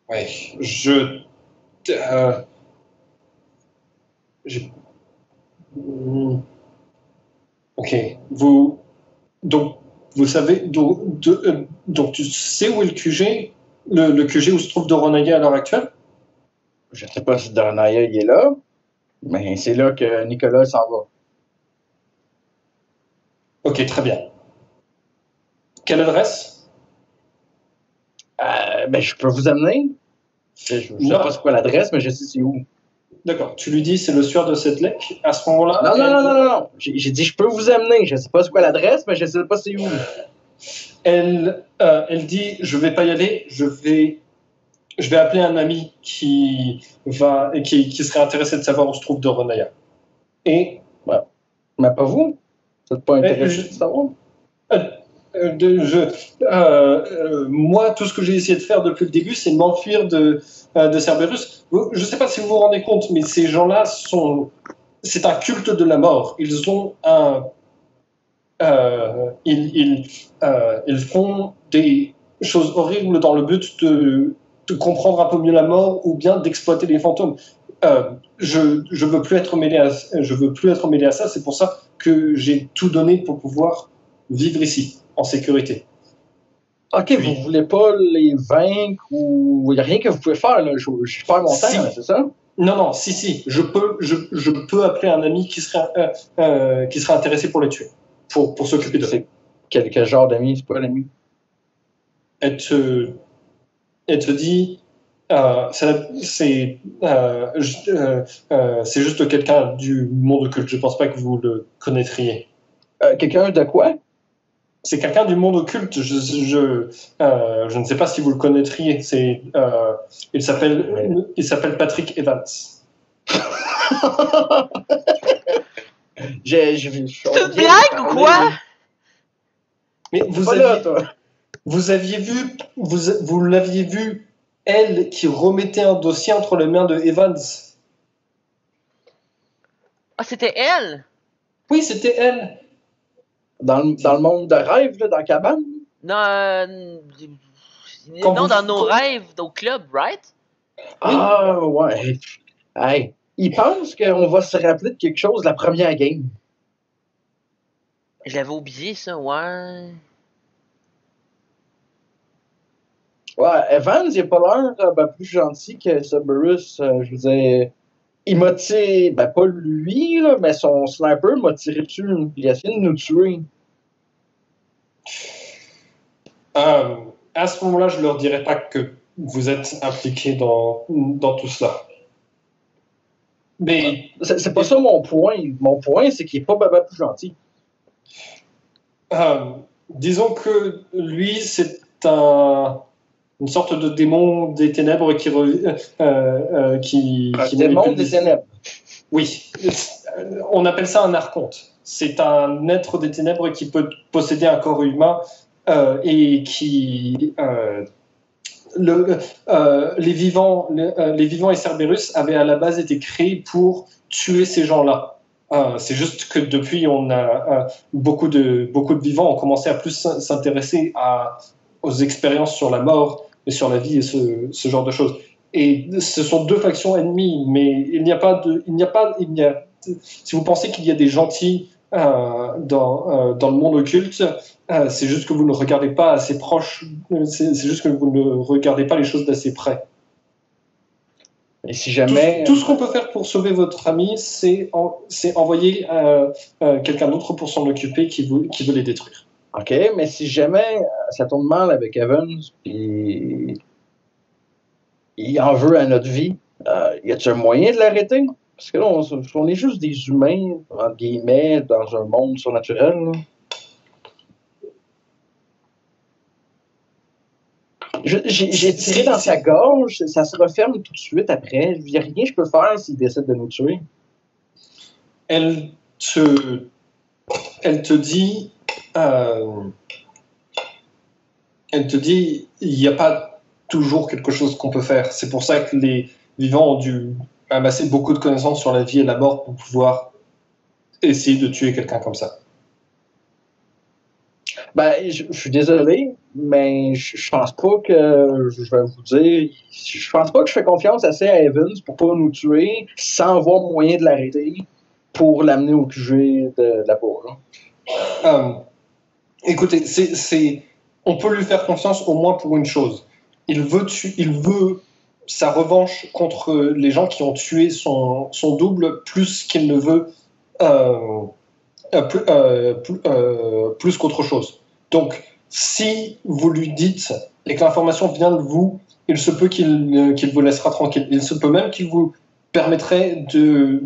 Ouais, ok, donc vous savez donc tu sais où est le QG, le QG où se trouve Doronaya à l'heure actuelle? Je ne sais pas si Doronaya est là, mais c'est là que Nicolas s'en va. Ok, très bien. Quelle adresse? Ben, je peux vous amener. Je ne sais pas c'est quoi l'adresse, mais je sais c'est où. D'accord. Tu lui dis c'est le sieur de cette lake. À ce moment-là. Non. J'ai dit je peux vous amener. Je ne sais pas c'est quoi l'adresse, mais je ne sais pas c'est où. Elle dit je vais pas y aller. Je vais je vais appeler un ami qui serait intéressé de savoir où se trouve Doronaya. Et Mais pas vous? Vous n'êtes pas intéressé de savoir? Moi, tout ce que j'ai essayé de faire depuis le début, c'est de m'enfuir de Cerberus. Je ne sais pas si vous vous rendez compte, mais ces gens-là c'est un culte de la mort. Ils ont ils font des choses horribles dans le but de comprendre un peu mieux la mort ou bien d'exploiter les fantômes. Je veux plus être mêlé à ça. C'est pour ça que j'ai tout donné pour pouvoir vivre ici en sécurité. Ok, vous voulez pas les vaincre ou il n'y a rien que vous pouvez faire là. Je perds mon temps, c'est ça? Non, si, je peux appeler un ami qui serait intéressé pour les tuer, pour s'occuper d'eux. C'est quel genre d'ami? C'est pas l'ami? Elle te dit, c'est juste quelqu'un du monde occulte. Je pense pas que vous le connaîtriez. Quelqu'un de quoi? C'est quelqu'un du monde occulte. Je ne sais pas si vous le connaîtriez. Il s'appelle Patrick Evans. Tu te blagues ou quoi? Mais vous l'aviez vu, elle qui remettait un dossier entre les mains de Evans. Ah, c'était elle? Oui, c'était elle. Dans le monde de rêve, là, dans la cabane? Non, dans nos rêves, au club, right? Ah, ouais. Hey, il pense qu'on va se rappeler de quelque chose de la première game. Je l'avais oublié, ça, ouais. Ouais, Evans, il a pas l'air plus gentil que Cerberus. Je veux dire, il m'a tiré, pas lui, là, mais son sniper m'a tiré dessus. Il a essayé de nous tuer. À ce moment-là, je leur dirai pas que vous êtes impliqué dans tout cela. Mais c'est pas ça mon point. Mon point, c'est qu'il est pas plus gentil. Disons que lui, c'est une sorte de démon des ténèbres qui démon des ténèbres. Oui, on appelle ça un archonte. C'est un être des ténèbres qui peut posséder un corps humain et qui les vivants et Cerberus avaient à la base été créés pour tuer ces gens-là. C'est juste que depuis, on a beaucoup de vivants ont commencé à plus s'intéresser aux expériences sur la mort et sur la vie et ce genre de choses. Et ce sont deux factions ennemies, mais si vous pensez qu'il y a des gentils dans le monde occulte, c'est juste que vous ne regardez pas assez proche, c'est juste que vous ne regardez pas les choses d'assez près. Et si jamais... Tout ce qu'on peut faire pour sauver votre ami, c'est envoyer quelqu'un d'autre pour s'en occuper qui veut les détruire. OK, mais si jamais ça tourne mal avec Evans, puis il en veut à notre vie, y a-t-il un moyen de l'arrêter? Parce que là, on est juste des humains, entre guillemets, dans un monde surnaturel. Là. J'ai tiré dans sa gorge, ça se referme tout de suite après. Il n'y a rien que je peux faire s'il décide de nous tuer. Elle te dit, il n'y a pas toujours quelque chose qu'on peut faire. C'est pour ça que les vivants ont dû amasser beaucoup de connaissances sur la vie et la mort pour pouvoir essayer de tuer quelqu'un comme ça. Je suis désolé, mais je pense pas que, je vais vous dire, je pense pas que je fais confiance assez à Evans pour pas nous tuer sans avoir moyen de l'arrêter pour l'amener au QG de la bourre. Écoutez, on peut lui faire confiance au moins pour une chose. Il veut sa revanche contre les gens qui ont tué son double plus qu'il ne veut plus qu'autre chose. Donc, si vous lui dites et que l'information vient de vous, il se peut qu'il vous laissera tranquille. Il se peut même qu'il vous permettrait de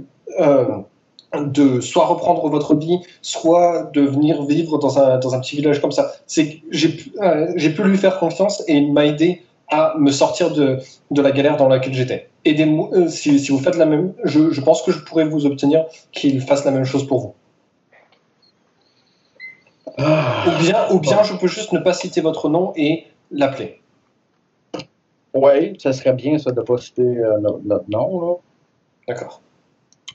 soit reprendre votre vie, soit de venir vivre dans un petit village comme ça. J'ai pu lui faire confiance et il m'a aidé à me sortir de la galère dans laquelle j'étais. Aidez-moi, si vous faites la même, je pense que je pourrais vous obtenir qu'il fasse la même chose pour vous. Ou bien je peux juste ne pas citer votre nom et l'appeler. Ouais, ça serait bien ça de pas citer notre nom là. D'accord.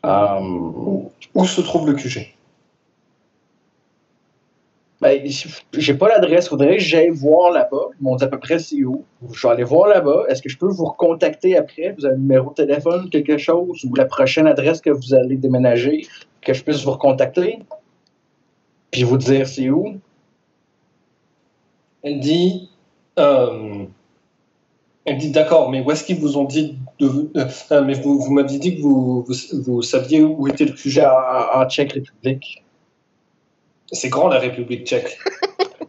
Euh, Où se trouve le QG? Ben, j'ai pas l'adresse, faudrait que j'aille voir là-bas. Ils m'ont dit à peu près c'est où. Je vais aller voir là-bas. Est-ce que je peux vous recontacter après? Vous avez un numéro de téléphone, quelque chose, ou la prochaine adresse que vous allez déménager, que je puisse vous recontacter? Puis vous dire c'est où? Elle dit d'accord, mais où est-ce qu'ils vous ont dit mais vous m'aviez dit que vous saviez où était le QG. En Tchèque République. C'est grand la République tchèque.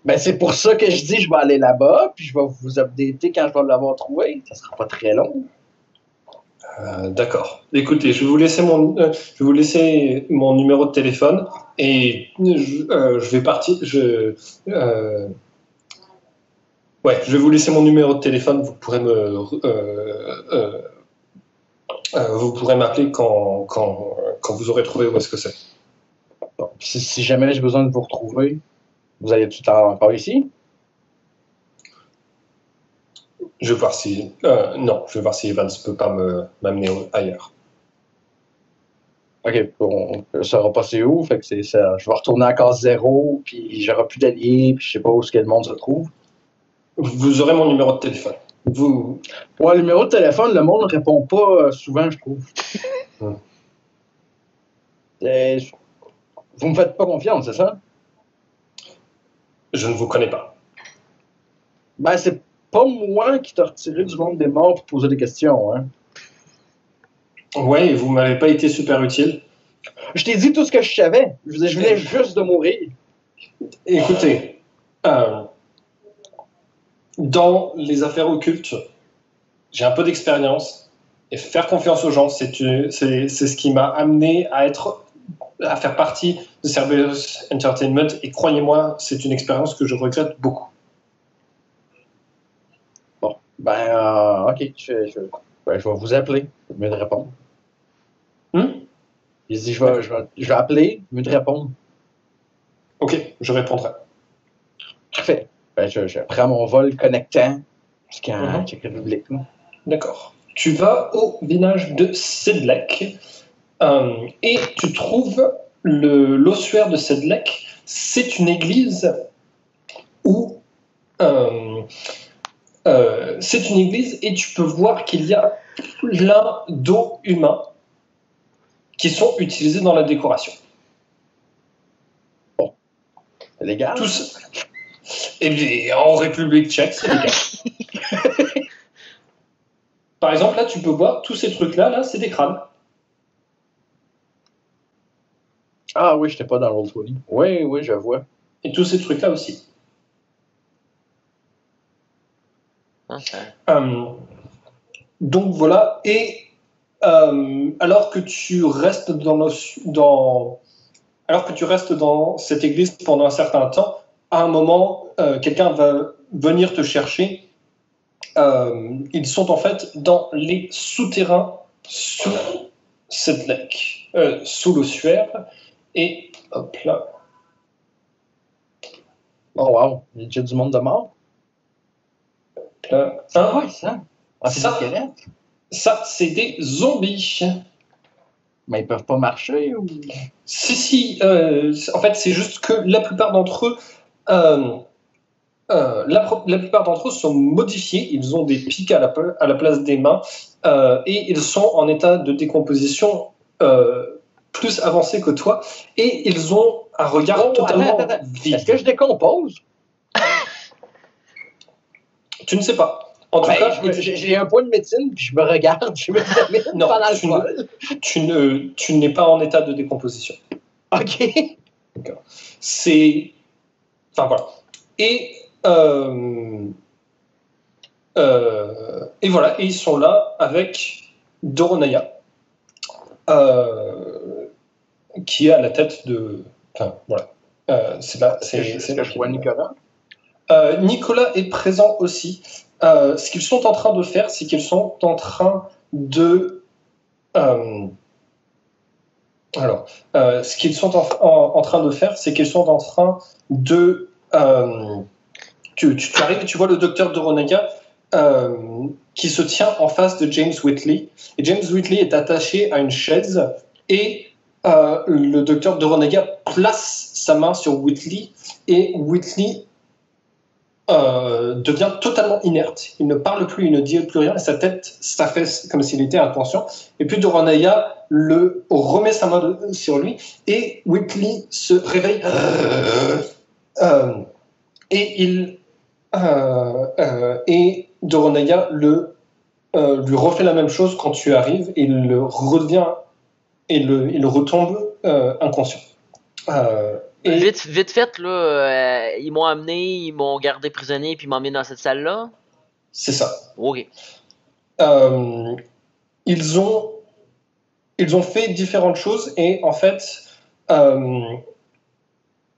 Ben c'est pour ça que je dis je vais aller là-bas, puis je vais vous updater quand je vais l'avoir trouvé. Ça sera pas très long. D'accord. Écoutez, je vais vous laisser mon numéro de téléphone et je vais partir. Ouais, je vais vous laisser mon numéro de téléphone. Vous pourrez m'appeler quand vous aurez trouvé où est-ce que c'est. Bon, si jamais j'ai besoin de vous retrouver, vous allez tout le temps encore ici? Je vais voir si non, je vais voir si Evans peut pas m'amener ailleurs. Ok, bon, ça va passer où? Fait que c'est ça. Je vais retourner à case 0, puis j'aurai plus d'alliés, puis je sais pas où ce que le monde se trouve. Vous aurez mon numéro de téléphone. Ouais, le numéro de téléphone, le monde ne répond pas souvent, je trouve. Vous me faites pas confiance, c'est ça? Je ne vous connais pas. Ben, c'est pas moi qui t'ai retiré du monde des morts pour poser des questions, hein. Ouais, et vous m'avez pas été super utile. Je t'ai dit tout ce que je savais. Je venais juste de mourir. Écoutez, dans les affaires occultes, j'ai un peu d'expérience et faire confiance aux gens, c'est ce qui m'a amené à faire partie de Cerberus Entertainment et croyez-moi, c'est une expérience que je regrette beaucoup. Bon, ben, ok, je vais vous appeler, mieux de répondre. Il dit, je vais appeler, mieux de répondre. Ok, je répondrai. Parfait. Ben, je prends mon vol connectant jusqu'à Tchèque République. D'accord. Tu vas au village de Sedlec et tu trouves l'ossuaire de Sedlec. C'est une église où c'est une église et tu peux voir qu'il y a plein d'os humains qui sont utilisés dans la décoration. Bon. C'est légal? Tous. Et bien, en République tchèque, c'est légal. Par exemple, là, tu peux voir tous ces trucs-là, c'est des crânes. Ah oui, j'étais pas dans Roll20. Oui, je vois. Et tous ces trucs-là aussi. Okay. Donc voilà, et alors que tu restes dans cette église pendant un certain temps, à un moment, quelqu'un va venir te chercher. Ils sont en fait dans les souterrains sous Sedlec, sous l'ossuaire, et hop là. Oh wow, il y a déjà du monde de mort? Là. C'est quoi ça? Ah, c'est des Ça, squelettes? ça, c'est des zombies. Mais ils peuvent pas marcher ou. Si, en fait, c'est juste que la plupart d'entre eux, la plupart d'entre eux sont modifiés. Ils ont des pics à la place des mains et ils sont en état de décomposition plus avancé que toi et ils ont un regard totalement vide. Est-ce que je décompose? Tu ne sais pas. En tout cas, j'ai un point de médecine, puis je me regarde, je me vitamine non, pendant le vol. tu n'es pas en état de décomposition. Ok. D'accord. C'est... Enfin, voilà. Et voilà, et ils sont là avec Doronaya, qui est à la tête de... Enfin, voilà. C'est là... Est-ce que je vois Nicolas? Nicolas est présent aussi. Ce qu'ils sont en train de faire, c'est qu'ils sont en train de... ce qu'ils sont en train de faire, c'est qu'ils sont en train de... tu arrives et tu vois le docteur Doronaga qui se tient en face de James Whitley. Et James Whitley est attaché à une chaise et le docteur Doronaga place sa main sur Whitley et Whitley devient totalement inerte. Il ne parle plus, il ne dit plus rien et sa tête s'affaisse comme s'il était inconscient. Et puis Doronaga le remet sa main sur lui et Whitley se réveille et Doronaga lui refait la même chose quand tu arrives et il revient et il retombe inconscient. Vite fait, là, ils m'ont amené, ils m'ont gardé prisonnier puis ils m'ont emmené dans cette salle-là. C'est ça. Ok. Ils ont fait différentes choses et en fait,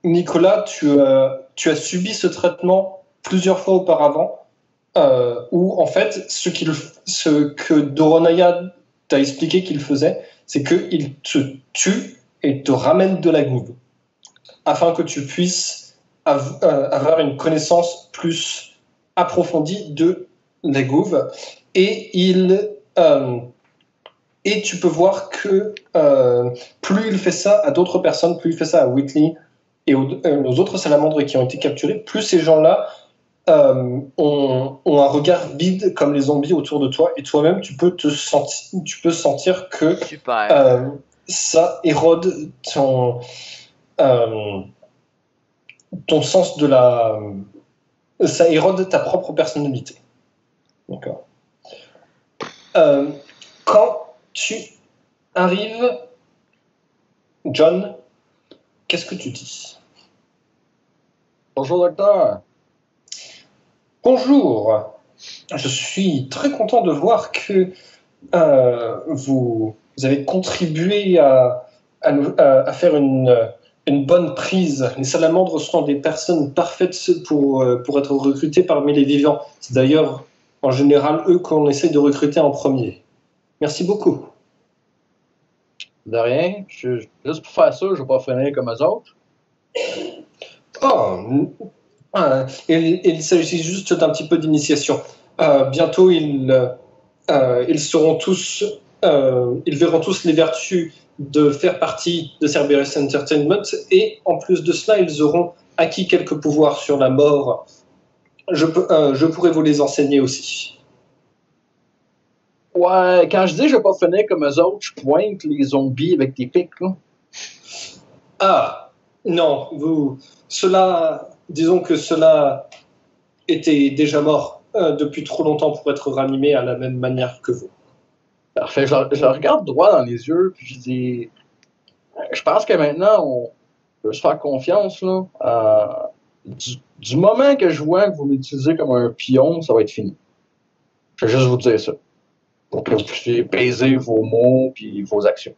Nicolas, tu as subi ce traitement plusieurs fois auparavant, où en fait, ce que Doronaga t'a expliqué qu'il faisait, c'est qu'il te tue et te ramène de la gouve, afin que tu puisses avoir une connaissance plus approfondie de la gouve. Et tu peux voir que plus il fait ça à d'autres personnes, plus il fait ça à Whitley et aux autres salamandres qui ont été capturés, plus ces gens-là ont un regard vide comme les zombies autour de toi, et toi-même tu peux sentir que ça érode ton sens de la... Ça érode ta propre personnalité. D'accord. Quand tu arrives, John, qu'est-ce que tu dis? Bonjour, docteur. Bonjour. Je suis très content de voir que vous avez contribué à faire une bonne prise. Les salamandres sont des personnes parfaites pour être recrutées parmi les vivants. C'est d'ailleurs, en général, eux qu'on essaie de recruter en premier. Merci beaucoup. De rien. Juste pour faire ça, je ne vais pas finir comme eux autres. Il s'agit juste d'un petit peu d'initiation. Bientôt, ils seront tous... ils verront tous les vertus de faire partie de Cerberus Entertainment, et en plus de cela, ils auront acquis quelques pouvoirs sur la mort. Je pourrais vous les enseigner aussi. Ouais, quand je dis je vais pas finir comme eux autres, je pointe les zombies avec des pics, là. Ah, non, disons que cela était déjà mort depuis trop longtemps pour être ranimé à la même manière que vous. Parfait, je le regarde droit dans les yeux, puis je dis, je pense que maintenant, on peut se faire confiance, là. Du moment que je vois que vous m'utilisez comme un pion, ça va être fini. Je vais juste vous dire ça, pour que vous puissiez peser vos mots puis vos actions.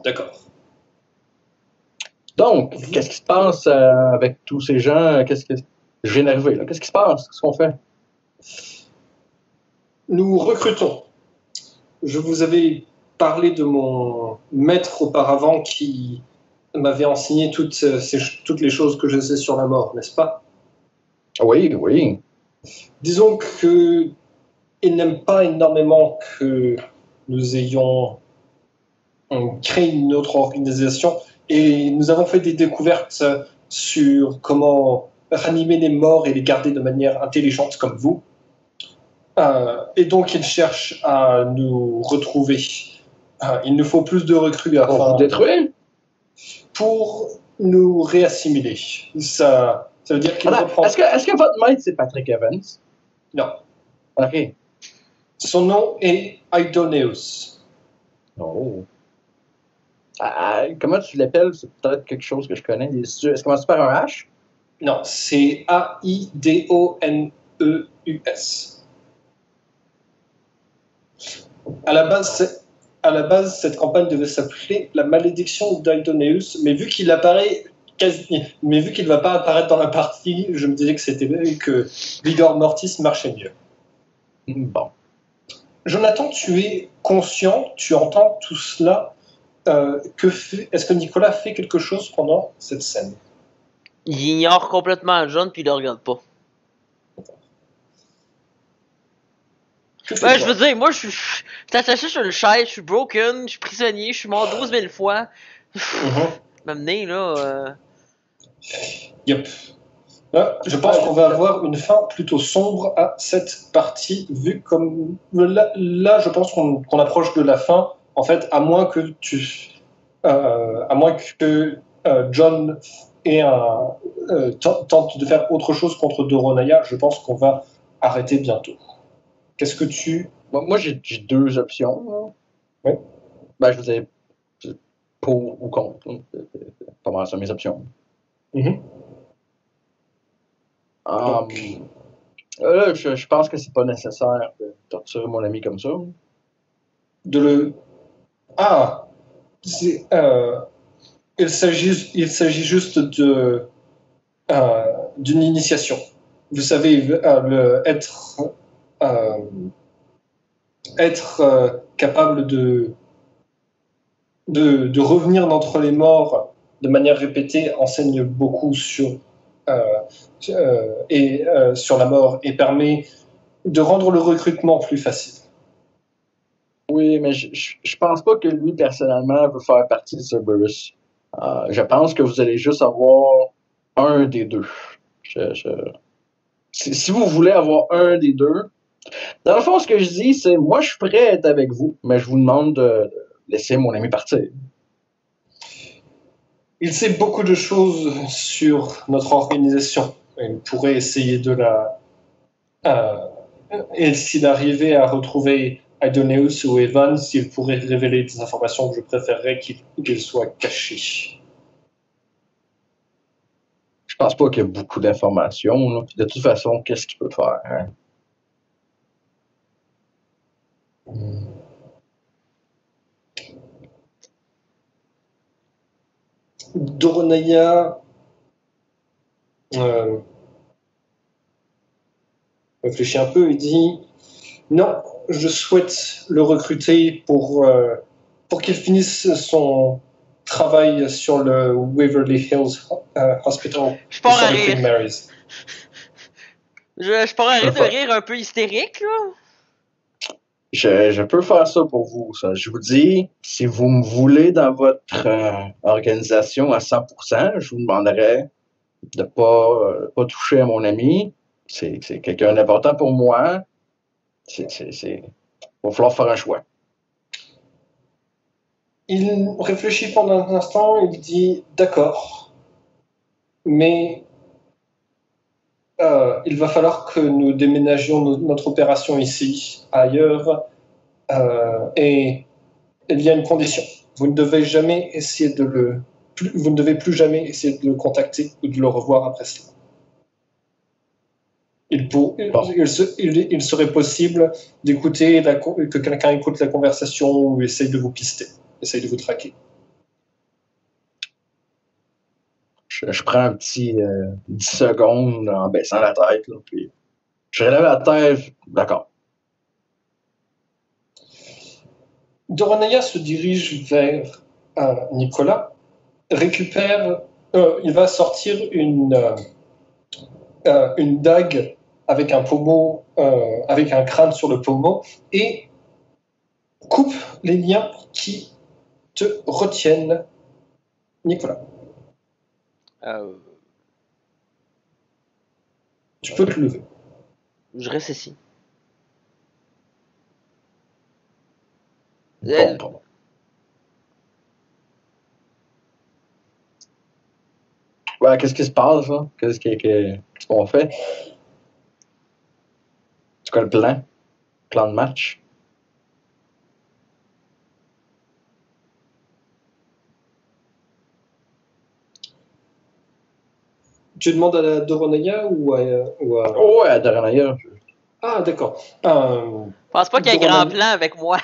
D'accord. Donc, qu'est-ce qui se passe avec tous ces gens? Je viens d'arriver, là. Qu'est-ce qui se passe? Qu'est-ce qu'on fait? Nous recrutons. Je vous avais parlé de mon maître auparavant qui m'avait enseigné toutes les choses que je sais sur la mort, n'est-ce pas? Oui, oui. Disons qu'il n'aime pas énormément que nous ayons créé une autre organisation, et nous avons fait des découvertes sur comment ranimer les morts et les garder de manière intelligente comme vous. Et donc il cherche à nous retrouver. Il nous faut plus de recrues Pour vous détruire? Pour nous réassimiler. Ça veut dire qu'il reprend... Est-ce que votre maître, c'est Patrick Evans? Non. OK. Son nom est Aidoneus. Oh. Comment tu l'appelles? C'est peut-être quelque chose que je connais. Est-ce que commence par un H? Non, c'est Aidoneus. À la base, cette campagne devait s'appeler La Malédiction d'Aidoneus, mais vu qu'il apparaît Mais vu qu'il ne va pas apparaître dans la partie, je me disais que Vigor Mortis marchait mieux. Bon. Jonathan, tu es conscient, tu entends tout cela. Est-ce que Nicolas fait quelque chose pendant cette scène? Il ignore complètement John puis il le regarde pas. Ben, je veux dire, moi, je suis attaché sur une chaise, je suis broken, je suis prisonnier, je suis mort 12 000 fois. M'amener, là. Yep. Là, je pense qu'on va avoir une fin plutôt sombre à cette partie, vu comme. Là je pense qu'on approche de la fin, en fait, à moins que John tente de faire autre chose contre Doronaya, je pense qu'on va arrêter bientôt. Qu'est-ce que tu... Moi, j'ai deux options. Oui. Ben, je vous ai pour ou contre. Pas mal ça, mes options. Mm-hmm. Là, je pense que c'est pas nécessaire de torturer mon ami comme ça. Il s'agit juste d'une initiation. Vous savez, être capable de revenir d'entre les morts de manière répétée enseigne beaucoup sur la mort et permet de rendre le recrutement plus facile. Oui, mais je pense pas que lui, personnellement, veut faire partie de Cerberus. Je pense que vous allez juste avoir un des deux. Si vous voulez avoir un des deux, dans le fond, ce que je dis, c'est moi, je suis prêt à être avec vous, mais je vous demande de laisser mon ami partir. Il sait beaucoup de choses sur notre organisation. Il pourrait essayer de la... et s'il arrivait à retrouver Idoneus ou Evans, il pourrait révéler des informations que je préférerais qu'ils soient cachées. Je pense pas qu'il y ait beaucoup d'informations. De toute façon, qu'est-ce qu'il peut faire? Hein? Doronaya réfléchit un peu et dit non, je souhaite le recruter pour qu'il finisse son travail sur le Waverly Hills Hospital. Je pars à rire. Je pars à rire de rire un peu hystérique, là. Je peux faire ça pour vous. Ça. Je vous dis, si vous me voulez dans votre organisation à 100%, je vous demanderai de pas toucher à mon ami. C'est quelqu'un d'important pour moi. Il va falloir faire un choix. Il réfléchit pendant un instant, il dit d'accord, mais il va falloir que nous déménagions notre opération ici, ailleurs, et il y a une condition. Vous ne devez plus jamais essayer de le contacter ou de le revoir après cela. Il serait possible d'écouter que quelqu'un écoute la conversation ou essaye de vous pister, essaye de vous traquer. Je prends un petit 10 secondes en baissant la tête, là, puis je relève la tête, d'accord. Doronaya se dirige vers Nicolas, récupère, il va sortir une dague avec un pommeau, avec un crâne sur le pommeau, et coupe les liens qui te retiennent, Nicolas. Tu peux te lever. Je reste ici. Bon. Ouais, qu'est-ce qui se passe, là? Qu'est-ce qu'on fait? C'est quoi le plan? Plan de match? Tu demandes à la Doronaya ou à... Ouais, à Doronaya. Ah, d'accord. Je pense pas qu'il y ait un grand plan avec moi.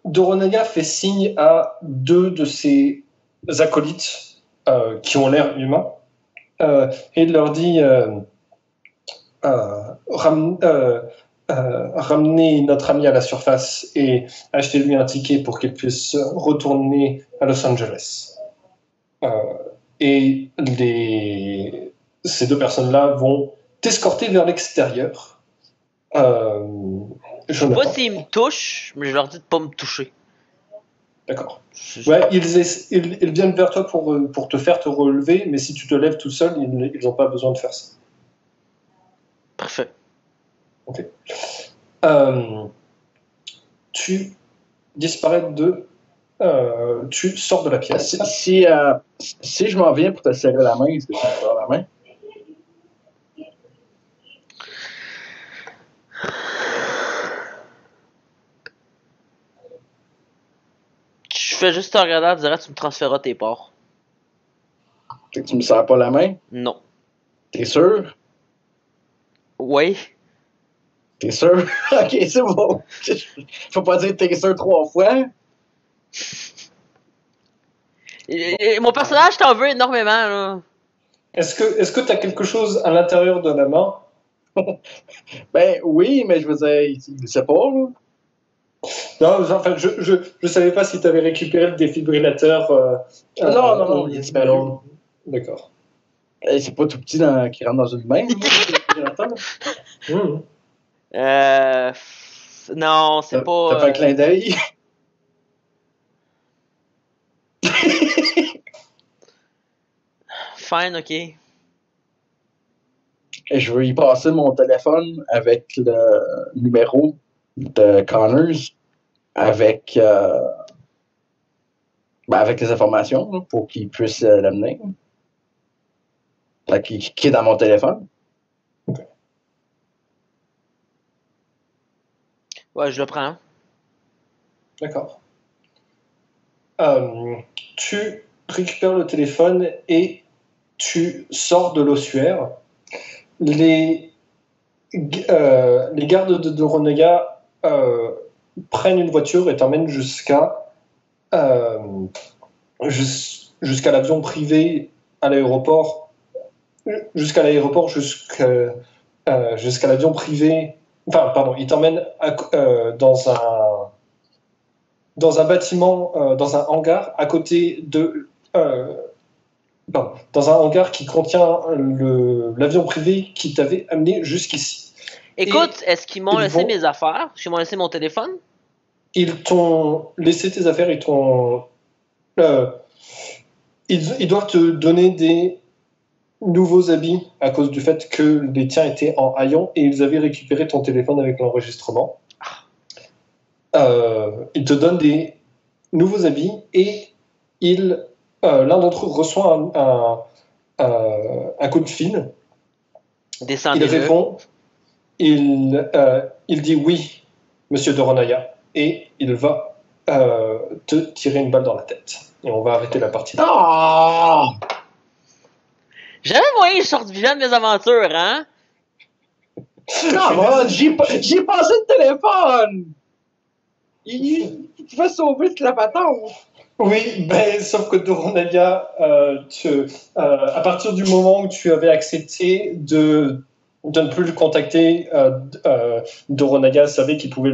Doronaya fait signe à deux de ses acolytes qui ont l'air humains et il leur dit ramenez notre ami à la surface et achetez-lui un ticket pour qu'il puisse retourner à Los Angeles. Et ces deux personnes-là vont t'escorter vers l'extérieur. Je sais pas s'ils me touchent, mais je leur dis de pas me toucher. D'accord. Ouais, ils viennent vers toi pour te faire te relever, mais si tu te lèves tout seul, ils n'ont pas besoin de faire ça. Parfait. Ok. Tu disparais tu sors de la pièce. Si je m'en viens pour te serrer la main, est-ce que tu me serres la main? Je fais juste te regarder en disant tu me transféreras tes parts. Tu me serres pas la main? Non. T'es sûr? Oui. T'es sûr? Ok, c'est bon. Faut pas dire t'es sûr 3 fois. Mon personnage t'en veut énormément, là. Est-ce que tu as quelque chose à l'intérieur de la main? Ben oui, mais je veux dire, il sait pas, là. Non, enfin, je savais pas si tu avais récupéré le défibrillateur. Non, il est disparu. D'accord. C'est pas tout petit qui rentre dans une main, le défibrillateur. Non, c'est pas. T'as fait un clin d'œil. Fine, ok. Et je veux y passer mon téléphone avec le numéro de Connors, avec les informations là, pour qu'il puisse l'amener. Qui est dans mon téléphone. Okay. Ouais, je le prends. D'accord. Tu récupères le téléphone et tu sors de l'ossuaire. Les gardes de Doronaga prennent une voiture et t'emmènent jusqu'à l'avion privé à l'aéroport, jusqu'à l'avion privé. Enfin, pardon, ils t'emmènent dans un bâtiment, dans un hangar à côté de. Dans un hangar qui contient l'avion privé qui t'avait amené jusqu'ici. Écoute, est-ce qu'ils m'ont laissé mes affaires? Est-ce qu'ils m'ont laissé mon téléphone? Ils t'ont laissé tes affaires, ils doivent te donner des nouveaux habits à cause du fait que les tiens étaient en haillons et ils avaient récupéré ton téléphone avec l'enregistrement. Ils te donnent des nouveaux habits et l'un d'entre eux reçoit un coup de fil. Il répond. Il dit oui, monsieur Doronaya, et il va te tirer une balle dans la tête. Et on va arrêter la partie. Oh! J'avais moyen que je sorte vivant de mes aventures, hein? Non, j'ai passé le téléphone! Il pouvait sauver toute la patente! Oui, sauf que Doronaya, à partir du moment où tu avais accepté de ne plus le contacter, Doronaga savait qu'il pouvait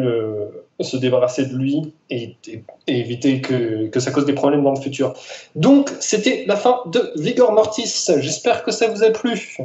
se débarrasser de lui et éviter que ça cause des problèmes dans le futur. Donc, c'était la fin de Vigor Mortis. J'espère que ça vous a plu.